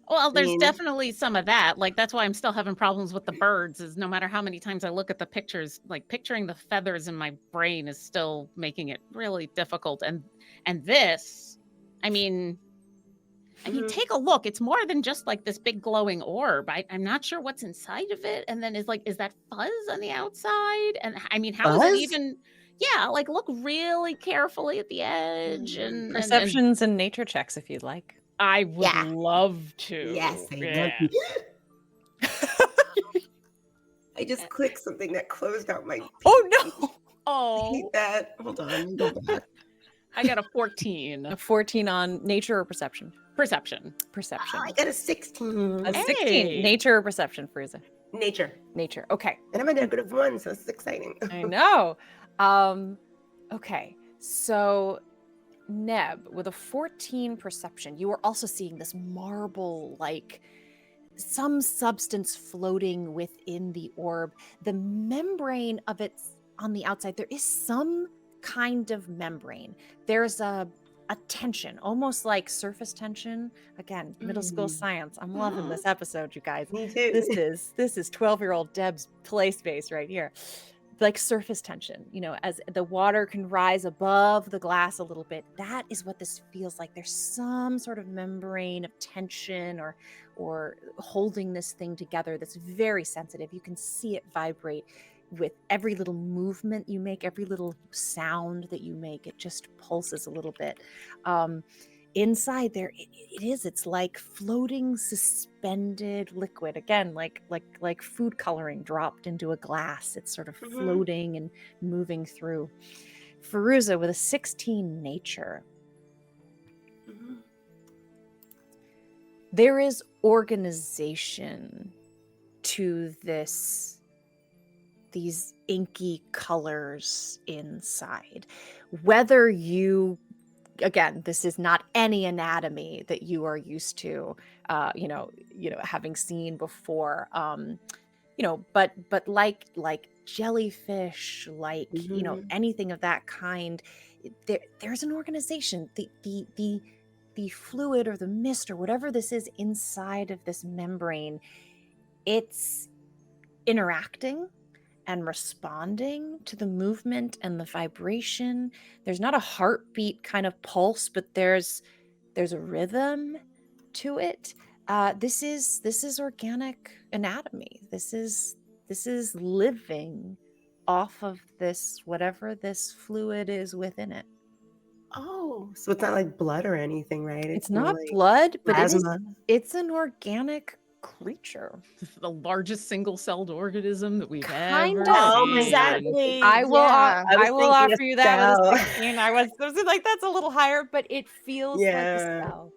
Well, there's definitely some of that. Like, that's why I'm still having problems with the birds, is no matter how many times I look at the pictures, like picturing the feathers in my brain is still making it really difficult. And this, I mean, take a look. It's more than just like this big glowing orb. I'm not sure what's inside of it. And then is that fuzz on the outside? And I mean, how is it even? Yeah, like look really carefully at the edge and Perceptions and nature checks if you'd like. I would love to. Yes, I I just clicked something that closed out my. Oh no! I hate that. Hold on, go back. I got a 14. A 14 on nature or perception? Perception. Oh, I got a 16. A 16. Hey. Nature or perception, Fairuza? Nature. Okay. And I'm a -1, so this is exciting. I know. Okay. So Neb, with a 14 perception, you are also seeing this marble, like some substance floating within the orb. The membrane of it on the outside, there is some kind of membrane. There's a tension, almost like surface tension. Again, middle school science. I'm loving this episode, you guys. Me too. This is 12-year-old Deb's play space right here. Like surface tension, as the water can rise above the glass a little bit. That is what this feels like. There's some sort of membrane of tension or holding this thing together that's very sensitive. You can see it vibrate with every little movement you make, every little sound that you make. It just pulses a little bit. Inside there, it's like floating, suspended liquid. Again, like food coloring dropped into a glass. It's sort of floating and moving through. Fairuza with a 16 nature. There is organization to these inky colors inside. Whether you, again, this is not any anatomy that you are used to, having seen before, but like jellyfish, like, anything of that kind, there's an organization. The fluid or the mist or whatever this is inside of this membrane, it's interacting and responding to the movement and the vibration. There's not a heartbeat kind of pulse, but there's a rhythm to it. This is organic anatomy. This is living off of this, whatever this fluid is within it. Oh, so it's not like blood or anything, right? It's not like blood, but plasma. it's an organic creature. The largest single-celled organism that we've Kind ever of. Oh my seen. Exactly. I will. Yeah. I I was will thinking offer a you that with a spell. 16. I was like, that's a little higher, but it feels like a Yeah. spell.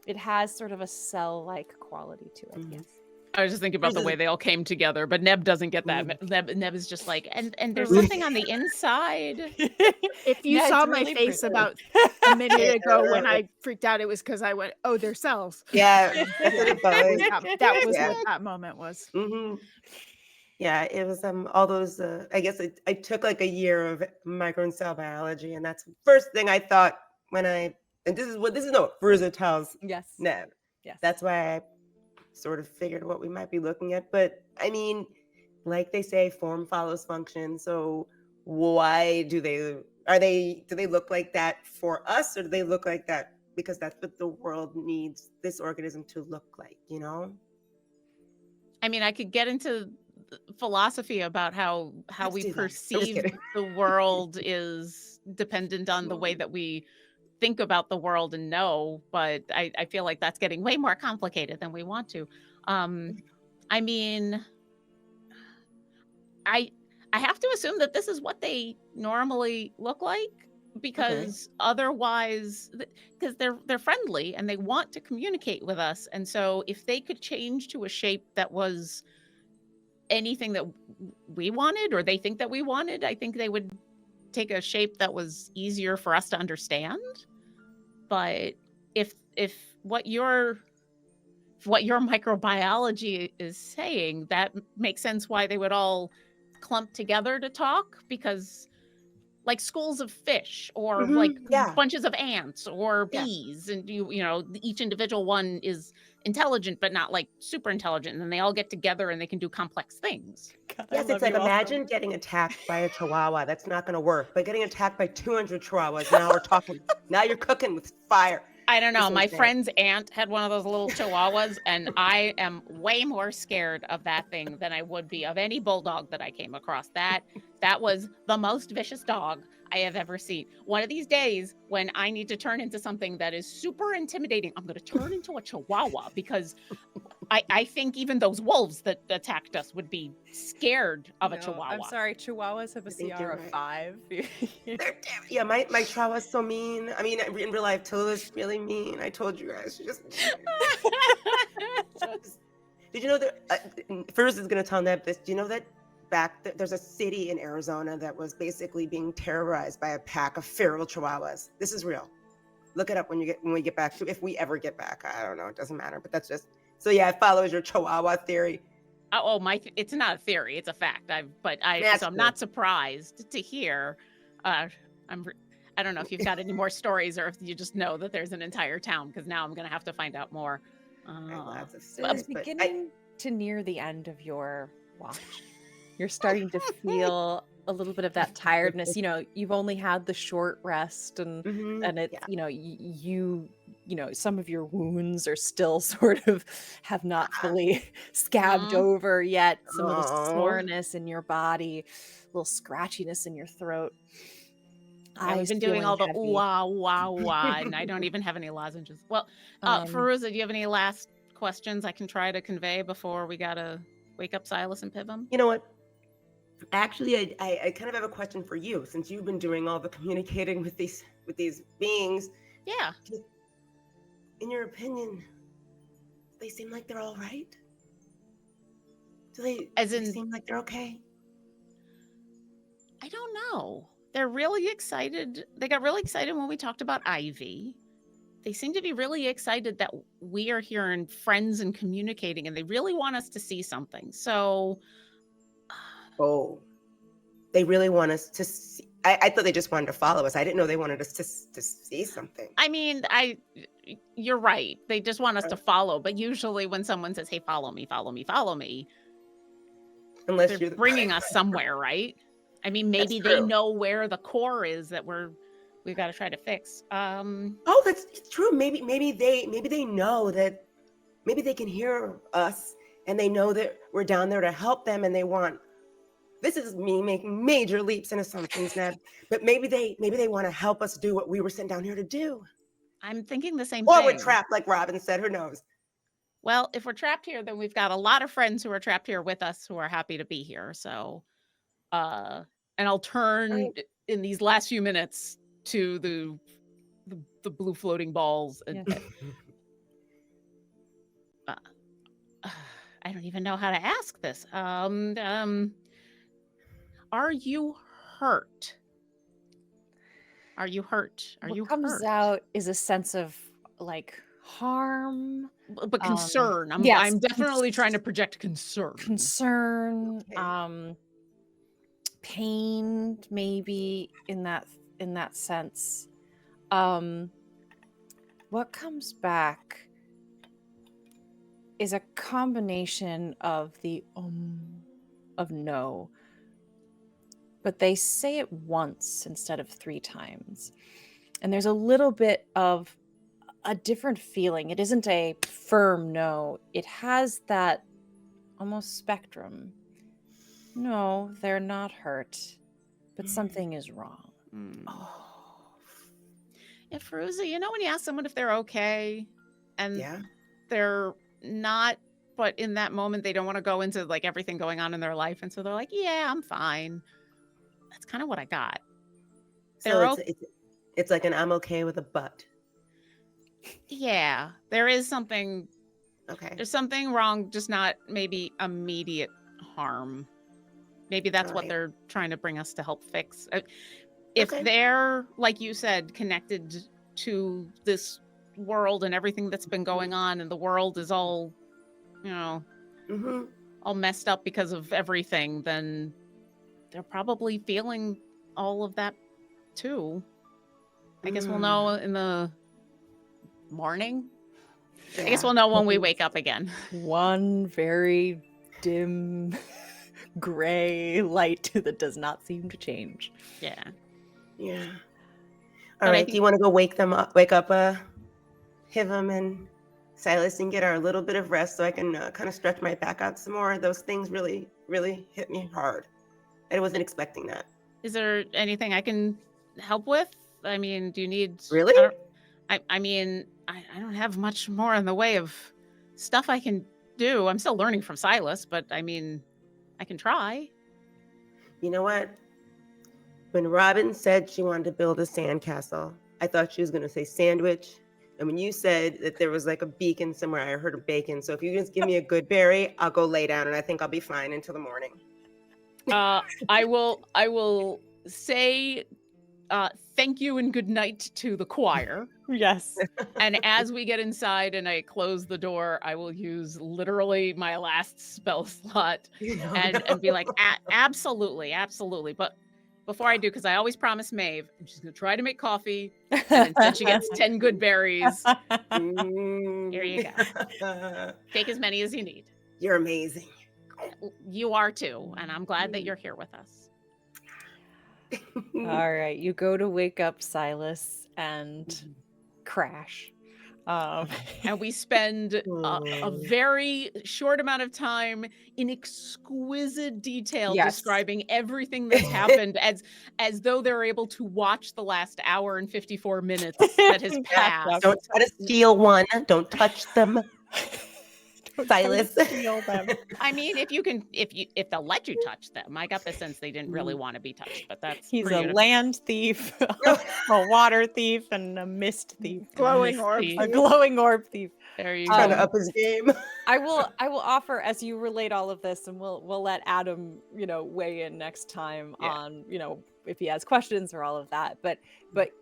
It has sort of a cell-like quality to it. Mhm. Yes. I was just thinking about the way they all came together, but Neb doesn't get that. Neb is just like, and there's Fairuza- something on the inside. If you Yeah, saw it's my really face pretty. about a minute ago when Yeah. I freaked out, it was because I went, "Oh, they're cells." Yeah, that's what it was. That was Yeah. what that moment was. hmm Yeah, it was all those. I guess I took like a year of micro and cell biology, and that's the first thing I thought when I. And this is what Fairuza tells Yes. Neb. Yes. That's why I sort of figured what we might be looking at. But I mean, like they say, form follows function. So why do they look like that for us, or do they look like that because that's what the world needs this organism to look like? You know? I mean, I could get into philosophy about how Let's we do that. I'm just perceive kidding. the world is dependent on the way that we think about the world and know, but I feel like that's getting way more complicated than we want to. I mean, I have to assume that this is what they normally look like, because otherwise, because they're friendly and they want to communicate with us, and so if they could change to a shape that was anything that we wanted or they think that we wanted, I think they would take a shape that was easier for us to understand. But if what your microbiology is saying, that makes sense why they would all clump together to talk, because like schools of fish or like Yeah. bunches of ants or Yeah. bees, and you know each individual one is intelligent but not like super intelligent, and then they all get together and they can do complex things. God, I Yes, love it's like you all so imagine much. getting attacked by a chihuahua. That's not going to work. But getting attacked by 200 chihuahuas, now we're talking. Now you're cooking with fire. I don't know. This is My insane. friend's aunt had one of those little chihuahuas, and I am way more scared of that thing than I would be of any bulldog that I came across. That was the most vicious dog I have ever seen. One of these days, when I need to turn into something that is super intimidating, I'm going to turn into a chihuahua, because I think even those wolves that attacked us would be scared of a No, chihuahua. I'm sorry. Chihuahuas have a I think CR you're of right. 5. Yeah, my chihuahua's so mean. I mean, in real life, Tula's really mean. I told you guys. She just. Did you know that? Fairuza is going to tell Neb this. Do you know that there's a city in Arizona that was basically being terrorized by a pack of feral chihuahuas? This is real. Look it up when we get back to, if we ever get back. I don't know. It doesn't matter. But that's just. So yeah, it follows your chihuahua theory. It's not a theory, it's a fact. I'm That's not surprised to hear. I don't know if you've got any more stories or if you just know that there's an entire town, because now I'm gonna have to find out more. Lots of So stories, it's but beginning to near the end of your watch. You're starting to feel a little bit of that tiredness. You know, you've only had the short rest, and it's yeah. you know you know some of your wounds are still sort of have not fully scabbed over yet. Some of the Aw. soreness in your body, a little scratchiness in your throat. I've Eyes been doing feeling all the heavy. wah wah wah, and I don't even have any lozenges. Well, Fairuza, do you have any last questions I can try to convey before we gotta wake up Silas and Pivum? You know what? Actually, I kind of have a question for you, since you've been doing all the communicating with these beings. Yeah. In your opinion, do they seem like they're all right? Do they seem like they're okay? I don't know. They're really excited. They got really excited when we talked about Ivy. They seem to be really excited that we are here and friends and communicating, and they really want us to see something. So, they really want us to see. I thought they just wanted to follow us. I didn't know they wanted us to see something. I mean, you're right. They just want us to follow. But usually when someone says, hey, follow me, follow me, follow me, unless they're bringing us somewhere, right? I mean, maybe they know where the core is that we've got to try to fix. That's true. Maybe they know that, maybe they can hear us and they know that we're down there to help them, and they want. This is me making major leaps and assumptions, Neb. But maybe they want to help us do what we were sent down here to do. I'm thinking the same or thing. Or we're trapped, like Robin said. Who knows? Well, if we're trapped here, then we've got a lot of friends who are trapped here with us who are happy to be here. So, and I'll turn in these last few minutes to the blue floating balls. And I don't even know how to ask this. Are you hurt? Are you hurt? Are What you comes hurt? out is a sense of like harm, But concern. yes, I'm definitely trying to project concern. concern, pain, maybe in that sense. What comes back is a combination of the of no, but they say it once instead of 3 times. And there's a little bit of a different feeling. It isn't a firm no. It has that almost spectrum. No, they're not hurt, but something is wrong. Yeah, Fairuza, you know when you ask someone if they're okay and Yeah. they're not, but in that moment they don't want to go into like everything going on in their life, and so they're like, yeah, I'm fine. That's kind of what I got. So it's like an I'm okay with a but. Yeah, there is something. Okay. There's something wrong, just not maybe immediate harm. Maybe that's what Alright. they're trying to bring us to help fix. If Okay. they're, like you said, connected to this world and everything that's been going on, and the world is all, all messed up because of everything, then they're probably feeling all of that too. I guess we'll know in the morning. I guess we'll know when we wake up again. One very dim gray light that does not seem to change. Yeah. Yeah. But All I right. think- Do you want to go wake up Hivim and Silas and get our little bit of rest so I can kind of stretch my back out some more? Those things really, really hit me hard. I wasn't expecting that. Is there anything I can help with? I mean, do you need... Really? I mean, I don't have much more in the way of stuff I can do. I'm still learning from Silas, but I mean, I can try. You know what? When Robin said she wanted to build a sandcastle, I thought she was going to say sandwich. And when you said that there was like a beacon somewhere, I heard a bacon. So if you just give me a good berry, I'll go lay down and I think I'll be fine until the morning. I will say thank you and good night to the choir. Yes. And as we get inside and I close the door, I will use literally my last spell slot and be like, absolutely. But before I do, because I always promise Maeve, she's going to try to make coffee. And instead she gets 10 good berries. Here you go. Take as many as you need. You're amazing. You are too. And I'm glad that you're here with us. All right. You go to wake up Silas and crash. And we spend a very short amount of time in exquisite detail describing everything that's happened as though they're able to watch the last hour and 54 minutes that has passed. Don't try to steal one. Don't touch them. Silas. Steal them. I mean, if they'll let you touch them. I got the sense they didn't really want to be touched, but that's He's for you a to- land thief, a water thief, and a mist thief. Glowing orb. A glowing orb thief. There you Trying go. to up his game. I will offer, as you relate all of this, and we'll let Adam, weigh in next time on, if he has questions or all of that. But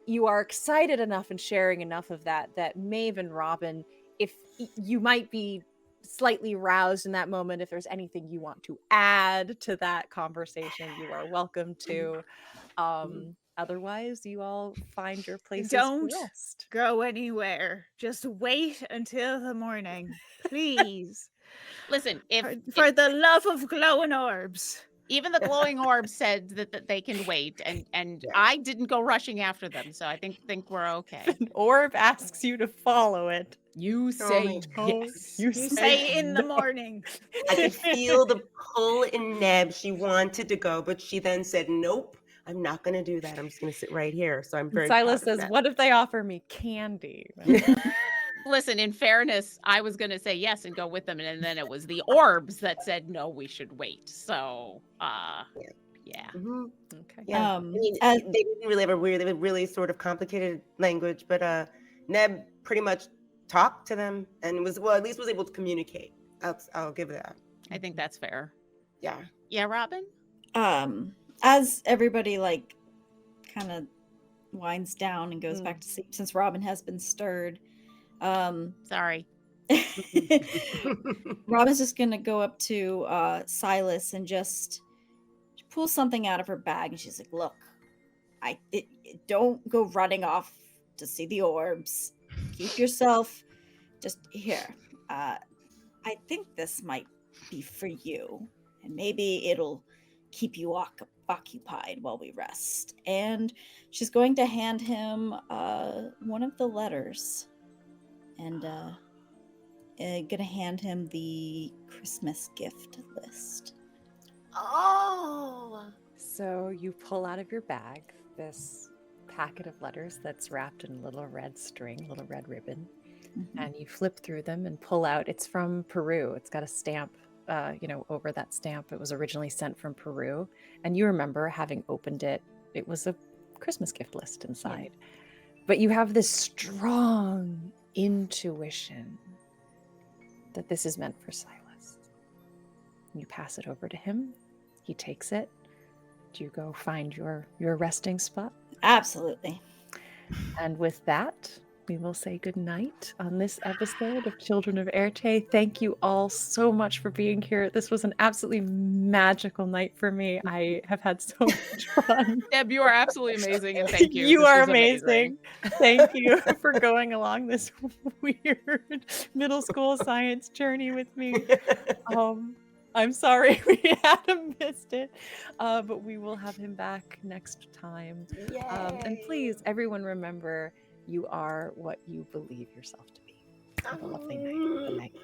you are excited enough and sharing enough of that Maeve and Robin, if you might be slightly roused in that moment, if there's anything you want to add to that conversation, you are welcome to. Otherwise, you all find your places Don't to rest. go anywhere. Just wait until the morning, please. Listen, for the love of glowing orbs. Even the glowing orb said that they can wait, and I didn't go rushing after them, so I think we're okay. An orb asks you to follow it. You say yes. You Say in the morning. I could feel the pull in Neb. She wanted to go, but she then said, nope, I'm not going to do that. I'm just going to sit right here. So I'm very Silas proud of says, that. what if they offer me candy? Listen, in fairness, I was going to say yes and go with them. And then it was the orbs that said, no, we should wait. So, yeah. Mm-hmm. Okay. Yeah. I mean, they didn't really have a really sort of complicated language, but Neb pretty much talked to them and at least was able to communicate. I'll give it that. I think that's fair. Yeah. Yeah, Robin? As everybody like kind of winds down and goes back to sleep, since Robin has been stirred. Sorry. Robin's just gonna go up to Silas and just pull something out of her bag, and she's like, "Look, don't go running off to see the orbs. Keep yourself just here. I think this might be for you, and maybe it'll keep you occupied while we rest." And she's going to hand him one of the letters, and gonna hand him the Christmas gift list. Oh. So you pull out of your bag this packet of letters that's wrapped in little red string, little red ribbon, and you flip through them and pull out. It's from Peru. It's got a stamp, over that stamp. It was originally sent from Peru, and you remember having opened it. It was a Christmas gift list inside, but you have this strong intuition that this is meant for Silas. You pass it over to him. He takes it. Do you go find your resting spot? Absolutely. And with that, we will say good night on this episode of Children of Éarte. Thank you all so much for being here. This was an absolutely magical night for me. I have had so much fun. Deb, you are absolutely amazing, and thank you. You This are was amazing. Thank you for going along this weird middle school science journey with me. I'm sorry Adam missed it, but we will have him back next time. And please, everyone, remember, you are what you believe yourself to be. Have a lovely night. Good night.